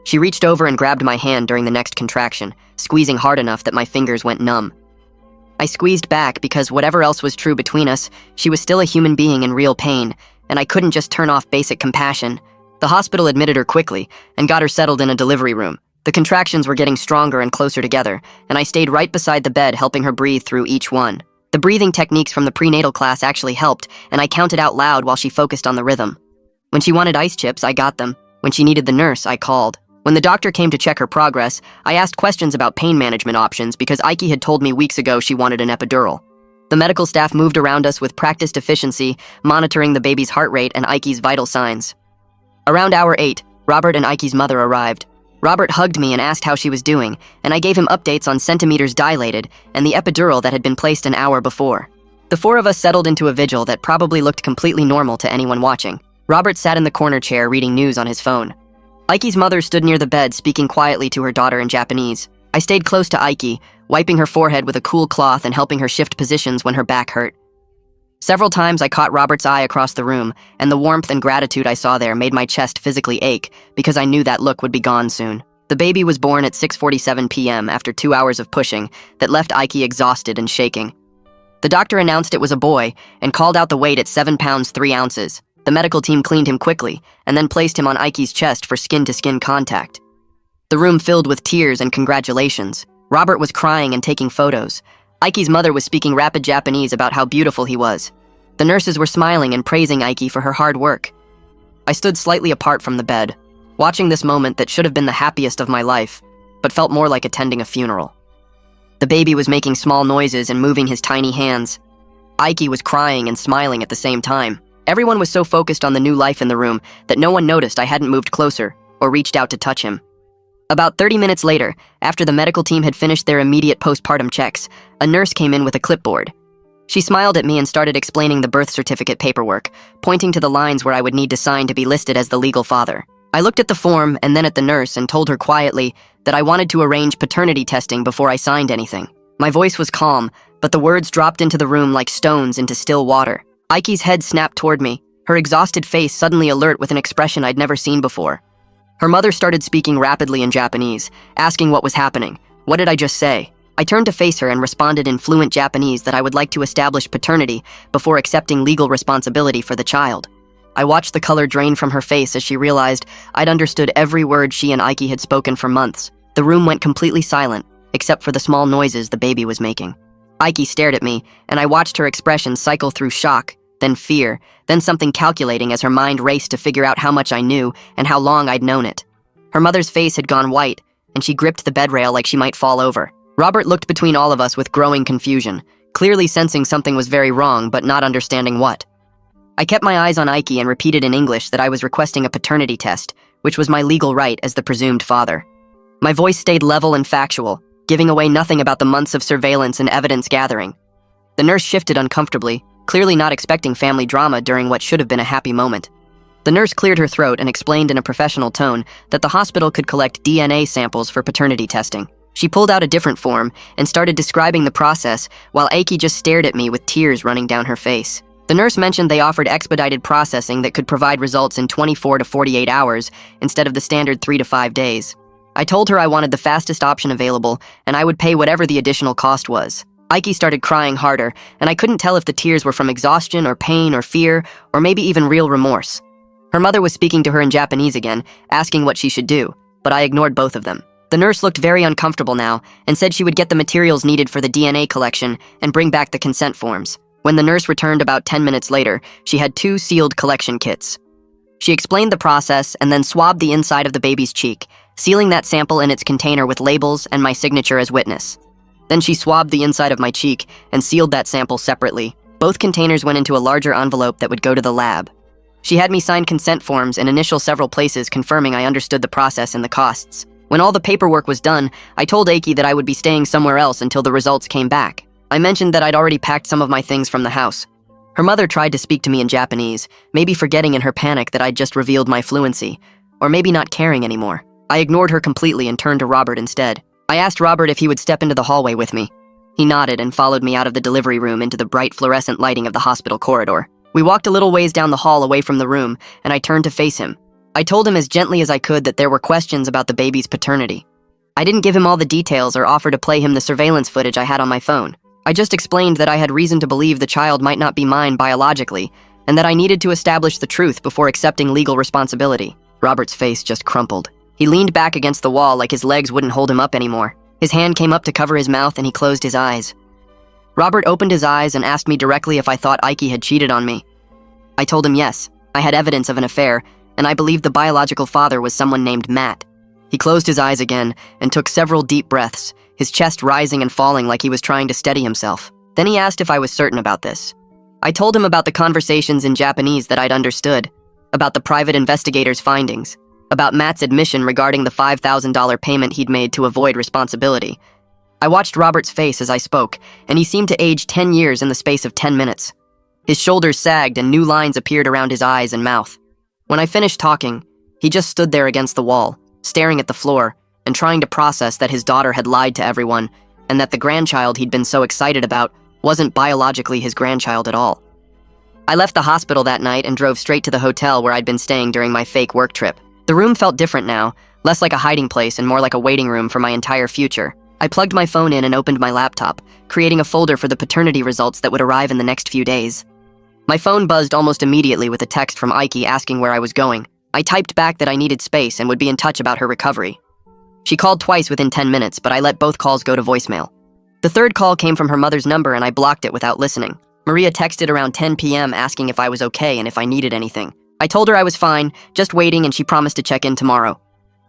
She reached over and grabbed my hand during the next contraction, squeezing hard enough that my fingers went numb. I squeezed back because whatever else was true between us, she was still a human being in real pain, and I couldn't just turn off basic compassion. The hospital admitted her quickly and got her settled in a delivery room. The contractions were getting stronger and closer together, and I stayed right beside the bed helping her breathe through each one. The breathing techniques from the prenatal class actually helped, and I counted out loud while she focused on the rhythm. When she wanted ice chips, I got them. When she needed the nurse, I called. When the doctor came to check her progress, I asked questions about pain management options because Aiki had told me weeks ago she wanted an epidural. The The medical staff moved around us with practiced efficiency, monitoring the baby's heart rate and Ike's vital signs. Around hour 8, Robert and Ike's mother arrived. Robert hugged me and asked how she was doing, and I gave him updates on centimeters dilated and the epidural that had been placed an hour before. The four of us settled into a vigil that probably looked completely normal to anyone watching. Robert sat in the corner chair reading news on his phone. Ike's mother stood near the bed speaking quietly to her daughter in Japanese. I stayed close to Ike, wiping her forehead with a cool cloth and helping her shift positions when her back hurt. Several times I caught Robert's eye across the room, and the warmth and gratitude I saw there made my chest physically ache because I knew that look would be gone soon. The baby was born at 6:47 p.m. after 2 hours of pushing that left Ike exhausted and shaking. The doctor announced it was a boy and called out the weight at 7 pounds 3 ounces. The medical team cleaned him quickly and then placed him on Ike's chest for skin-to-skin contact. The room filled with tears and congratulations. Robert was crying and taking photos. Ike's mother was speaking rapid Japanese about how beautiful he was. The nurses were smiling and praising Ike for her hard work. I stood slightly apart from the bed, watching this moment that should have been the happiest of my life, but felt more like attending a funeral. The baby was making small noises and moving his tiny hands. Ike was crying and smiling at the same time. Everyone was so focused on the new life in the room that no one noticed I hadn't moved closer or reached out to touch him. About 30 minutes later, after the medical team had finished their immediate postpartum checks, a nurse came in with a clipboard. She smiled at me and started explaining the birth certificate paperwork, pointing to the lines where I would need to sign to be listed as the legal father. I looked at the form and then at the nurse and told her quietly that I wanted to arrange paternity testing before I signed anything. My voice was calm, but the words dropped into the room like stones into still water. Ike's head snapped toward me, her exhausted face suddenly alert with an expression I'd never seen before. Her mother started speaking rapidly in Japanese, asking what was happening. What did I just say? I turned to face her and responded in fluent Japanese that I would like to establish paternity before accepting legal responsibility for the child. I watched the color drain from her face as she realized I'd understood every word she and Ike had spoken for months. The room went completely silent, except for the small noises the baby was making. Ike stared at me, and I watched her expression cycle through shock, then fear, then something calculating as her mind raced to figure out how much I knew and how long I'd known it. Her mother's face had gone white, and she gripped the bed rail like she might fall over. Robert looked between all of us with growing confusion, clearly sensing something was very wrong but not understanding what. I kept my eyes on Ike and repeated in English that I was requesting a paternity test, which was my legal right as the presumed father. My voice stayed level and factual, giving away nothing about the months of surveillance and evidence gathering. The nurse shifted uncomfortably, clearly not expecting family drama during what should have been a happy moment. The nurse cleared her throat and explained in a professional tone that the hospital could collect DNA samples for paternity testing. She pulled out a different form and started describing the process while Ike just stared at me with tears running down her face. The nurse mentioned they offered expedited processing that could provide results in 24 to 48 hours instead of the standard 3 to 5 days. I told her I wanted the fastest option available and I would pay whatever the additional cost was. Ike started crying harder, and I couldn't tell if the tears were from exhaustion or pain or fear or maybe even real remorse. Her mother was speaking to her in Japanese again, asking what she should do, but I ignored both of them. The nurse looked very uncomfortable now and said she would get the materials needed for the DNA collection and bring back the consent forms. When the nurse returned about 10 minutes later, she had 2 sealed collection kits. She explained the process and then swabbed the inside of the baby's cheek, sealing that sample in its container with labels and my signature as witness. Then she swabbed the inside of my cheek and sealed that sample separately. Both containers went into a larger envelope that would go to the lab. She had me sign consent forms and initial several places confirming I understood the process and the costs. When all the paperwork was done, I told Ike that I would be staying somewhere else until the results came back. I mentioned that I'd already packed some of my things from the house. Her mother tried to speak to me in Japanese, maybe forgetting in her panic that I'd just revealed my fluency, or maybe not caring anymore. I ignored her completely and turned to Robert instead. I asked Robert if he would step into the hallway with me. He nodded and followed me out of the delivery room into the bright fluorescent lighting of the hospital corridor. We walked a little ways down the hall away from the room, and I turned to face him. I told him as gently as I could that there were questions about the baby's paternity. I didn't give him all the details or offer to play him the surveillance footage I had on my phone. I just explained that I had reason to believe the child might not be mine biologically, and that I needed to establish the truth before accepting legal responsibility. Robert's face just crumpled. He leaned back against the wall like his legs wouldn't hold him up anymore. His hand came up to cover his mouth and he closed his eyes. Robert opened his eyes and asked me directly if I thought Ike had cheated on me. I told him yes, I had evidence of an affair, and I believed the biological father was someone named Matt. He closed his eyes again and took several deep breaths, his chest rising and falling like he was trying to steady himself. Then he asked if I was certain about this. I told him about the conversations in Japanese that I'd understood, about the private investigator's findings, about Matt's admission regarding the $5,000 payment he'd made to avoid responsibility. I watched Robert's face as I spoke, and he seemed to age 10 years in the space of 10 minutes. His shoulders sagged and new lines appeared around his eyes and mouth. When I finished talking, he just stood there against the wall, staring at the floor, and trying to process that his daughter had lied to everyone, and that the grandchild he'd been so excited about wasn't biologically his grandchild at all. I left the hospital that night and drove straight to the hotel where I'd been staying during my fake work trip. The room felt different now, less like a hiding place and more like a waiting room for my entire future. I plugged my phone in and opened my laptop, creating a folder for the paternity results that would arrive in the next few days. My phone buzzed almost immediately with a text from Ike asking where I was going. I typed back that I needed space and would be in touch about her recovery. She called twice within 10 minutes, but I let both calls go to voicemail. The third call came from her mother's number and I blocked it without listening. Maria texted around 10 p.m. asking if I was okay and if I needed anything. I told her I was fine, just waiting, and she promised to check in tomorrow.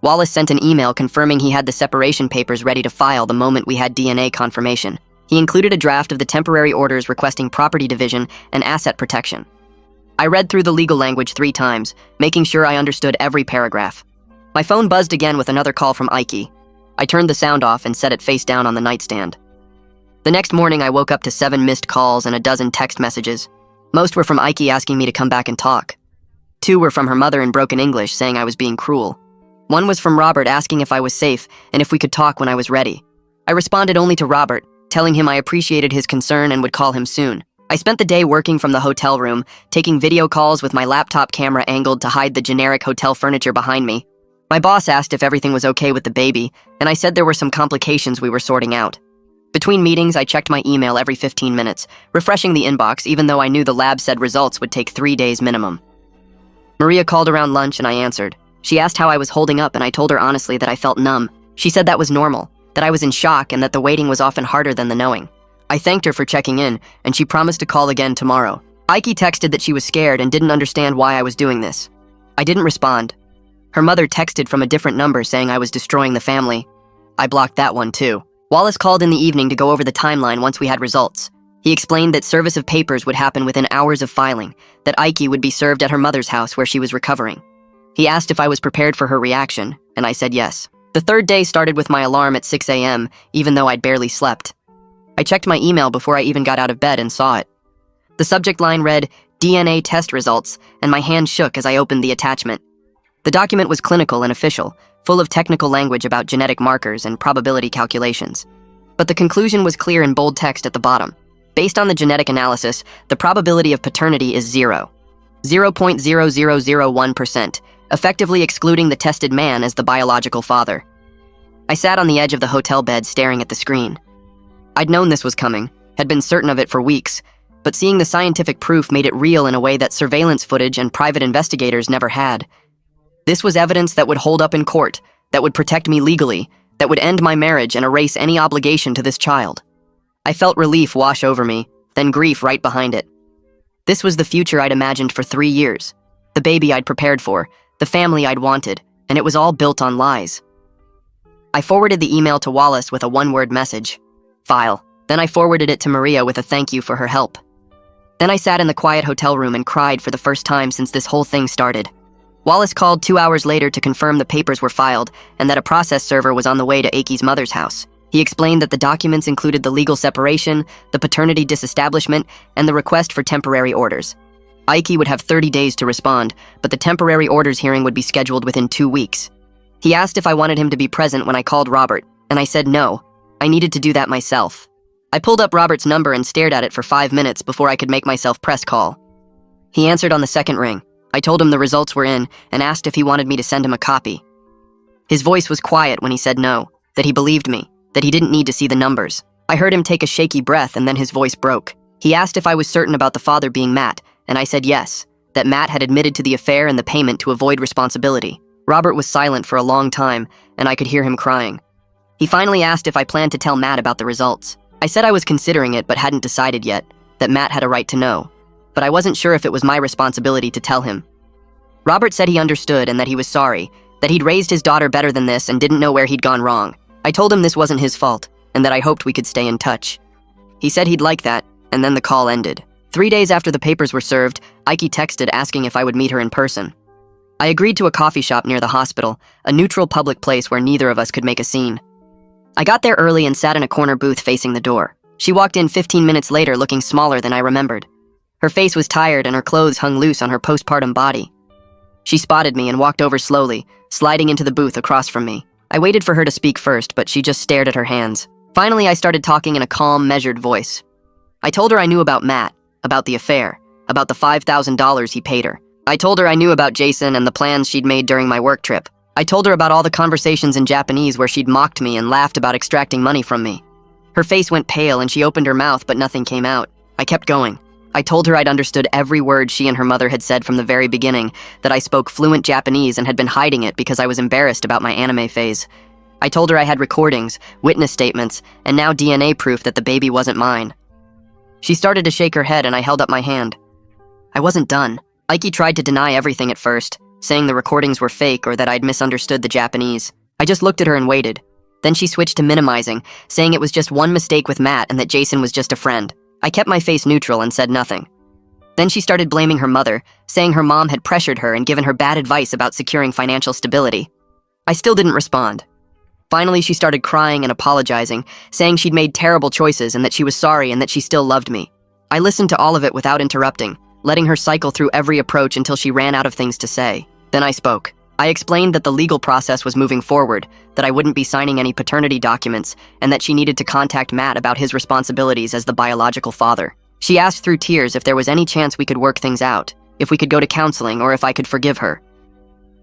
Wallace sent an email confirming he had the separation papers ready to file the moment we had DNA confirmation. He included a draft of the temporary orders requesting property division and asset protection. I read through the legal language 3 times, making sure I understood every paragraph. My phone buzzed again with another call from Ike. I turned the sound off and set it face down on the nightstand. The next morning, I woke up to 7 missed calls and a dozen text messages. Most were from Ike asking me to come back and talk. 2 were from her mother in broken English saying I was being cruel. 1 was from Robert asking if I was safe and if we could talk when I was ready. I responded only to Robert, telling him I appreciated his concern and would call him soon. I spent the day working from the hotel room, taking video calls with my laptop camera angled to hide the generic hotel furniture behind me. My boss asked if everything was okay with the baby, and I said there were some complications we were sorting out. Between meetings, I checked my email every 15 minutes, refreshing the inbox even though I knew the lab said results would take 3 days minimum. Maria called around lunch and I answered. She asked how I was holding up and I told her honestly that I felt numb. She said that was normal, that I was in shock and that the waiting was often harder than the knowing. I thanked her for checking in, and she promised to call again tomorrow. Ike texted that she was scared and didn't understand why I was doing this. I didn't respond. Her mother texted from a different number saying I was destroying the family. I blocked that one too. Wallace called in the evening to go over the timeline once we had results. He explained that service of papers would happen within hours of filing, that Ike would be served at her mother's house where she was recovering. He asked if I was prepared for her reaction, and I said yes. The third day started with my alarm at 6 a.m., even though I'd barely slept. I checked my email before I even got out of bed and saw it. The subject line read, DNA test results, and my hand shook as I opened the attachment. The document was clinical and official, full of technical language about genetic markers and probability calculations. But the conclusion was clear in bold text at the bottom. Based on the genetic analysis, the probability of paternity is 0.0001%, effectively excluding the tested man as the biological father. I sat on the edge of the hotel bed staring at the screen. I'd known this was coming, had been certain of it for weeks, but seeing the scientific proof made it real in a way that surveillance footage and private investigators never had. This was evidence that would hold up in court, that would protect me legally, that would end my marriage and erase any obligation to this child. I felt relief wash over me, then grief right behind it. This was the future I'd imagined for 3 years, the baby I'd prepared for, the family I'd wanted, and it was all built on lies. I forwarded the email to Wallace with a 1-word message, file. Then I forwarded it to Maria with a thank you for her help. Then I sat in the quiet hotel room and cried for the first time since this whole thing started. Wallace called 2 hours later to confirm the papers were filed and that a process server was on the way to Aiki's mother's house. He explained that the documents included the legal separation, the paternity disestablishment, and the request for temporary orders. Ike would have 30 days to respond, but the temporary orders hearing would be scheduled within 2 weeks. He asked if I wanted him to be present when I called Robert, and I said no. I needed to do that myself. I pulled up Robert's number and stared at it for 5 minutes before I could make myself press call. He answered on the second ring. I told him the results were in and asked if he wanted me to send him a copy. His voice was quiet when he said no, that he believed me, that he didn't need to see the numbers. I heard him take a shaky breath and then his voice broke. He asked if I was certain about the father being Matt, and I said yes, that Matt had admitted to the affair and the payment to avoid responsibility. Robert was silent for a long time, and I could hear him crying. He finally asked if I planned to tell Matt about the results. I said I was considering it but hadn't decided yet, that Matt had a right to know, but I wasn't sure if it was my responsibility to tell him. Robert said he understood and that he was sorry, that he'd raised his daughter better than this and didn't know where he'd gone wrong. I told him this wasn't his fault, and that I hoped we could stay in touch. He said he'd like that, and then the call ended. 3 days after the papers were served, Ike texted asking if I would meet her in person. I agreed to a coffee shop near the hospital, a neutral public place where neither of us could make a scene. I got there early and sat in a corner booth facing the door. She walked in 15 minutes later looking smaller than I remembered. Her face was tired and her clothes hung loose on her postpartum body. She spotted me and walked over slowly, sliding into the booth across from me. I waited for her to speak first, but she just stared at her hands. Finally, I started talking in a calm, measured voice. I told her I knew about Matt, about the affair, about the $5,000 he paid her. I told her I knew about Jason and the plans she'd made during my work trip. I told her about all the conversations in Japanese where she'd mocked me and laughed about extracting money from me. Her face went pale and she opened her mouth, but nothing came out. I kept going. I told her I'd understood every word she and her mother had said from the very beginning, that I spoke fluent Japanese and had been hiding it because I was embarrassed about my anime phase. I told her I had recordings, witness statements, and now DNA proof that the baby wasn't mine. She started to shake her head and I held up my hand. I wasn't done. Ike tried to deny everything at first, saying the recordings were fake or that I'd misunderstood the Japanese. I just looked at her and waited. Then she switched to minimizing, saying it was just one mistake with Matt and that Jason was just a friend. I kept my face neutral and said nothing. Then she started blaming her mother, saying her mom had pressured her and given her bad advice about securing financial stability. I still didn't respond. Finally, she started crying and apologizing, saying she'd made terrible choices and that she was sorry and that she still loved me. I listened to all of it without interrupting, letting her cycle through every approach until she ran out of things to say. Then I spoke. I explained that the legal process was moving forward, that I wouldn't be signing any paternity documents, and that she needed to contact Matt about his responsibilities as the biological father. She asked through tears if there was any chance we could work things out, if we could go to counseling, or if I could forgive her.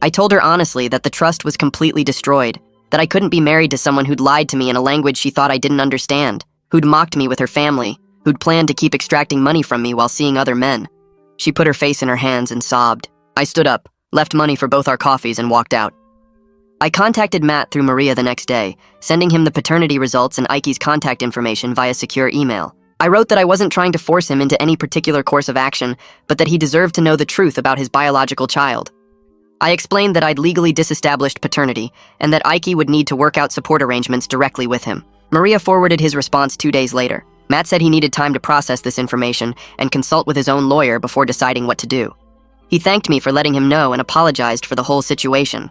I told her honestly that the trust was completely destroyed, that I couldn't be married to someone who'd lied to me in a language she thought I didn't understand, who'd mocked me with her family, who'd planned to keep extracting money from me while seeing other men. She put her face in her hands and sobbed. I stood up, left money for both our coffees, and walked out. I contacted Matt through Maria the next day, sending him the paternity results and Ike's contact information via secure email. I wrote that I wasn't trying to force him into any particular course of action, but that he deserved to know the truth about his biological child. I explained that I'd legally disestablished paternity, and that Ike would need to work out support arrangements directly with him. Maria forwarded his response 2 days later. Matt said he needed time to process this information and consult with his own lawyer before deciding what to do. He thanked me for letting him know and apologized for the whole situation.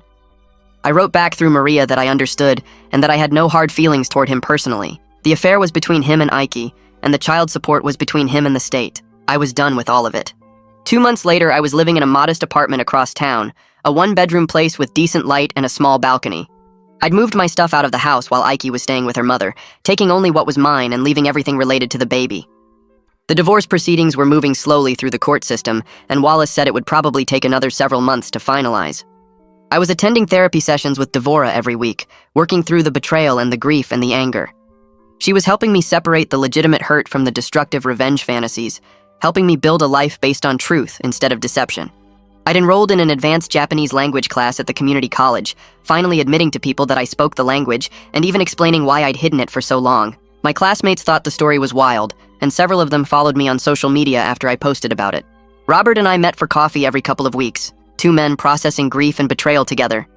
I wrote back through Maria that I understood and that I had no hard feelings toward him personally. The affair was between him and Ike, and the child support was between him and the state. I was done with all of it. 2 months later, I was living in a modest apartment across town, a one-bedroom place with decent light and a small balcony. I'd moved my stuff out of the house while Ike was staying with her mother, taking only what was mine and leaving everything related to the baby. The divorce proceedings were moving slowly through the court system, and Wallace said it would probably take another several months to finalize. I was attending therapy sessions with Devora every week, working through the betrayal and the grief and the anger. She was helping me separate the legitimate hurt from the destructive revenge fantasies, helping me build a life based on truth instead of deception. I'd enrolled in an advanced Japanese language class at the community college, finally admitting to people that I spoke the language and even explaining why I'd hidden it for so long. My classmates thought the story was wild, and several of them followed me on social media after I posted about it. Robert and I met for coffee every couple of weeks, 2 men processing grief and betrayal together.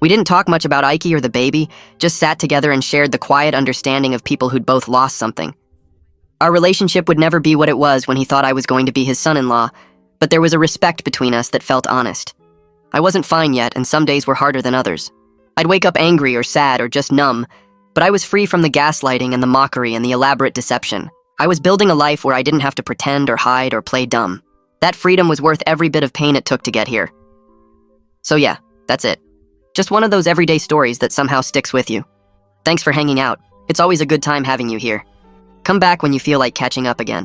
We didn't talk much about Ike or the baby, just sat together and shared the quiet understanding of people who'd both lost something. Our relationship would never be what it was when he thought I was going to be his son-in-law, but there was a respect between us that felt honest. I wasn't fine yet, and some days were harder than others. I'd wake up angry or sad or just numb, but I was free from the gaslighting and the mockery and the elaborate deception. I was building a life where I didn't have to pretend or hide or play dumb. That freedom was worth every bit of pain it took to get here. So yeah, that's it. Just one of those everyday stories that somehow sticks with you. Thanks for hanging out. It's always a good time having you here. Come back when you feel like catching up again.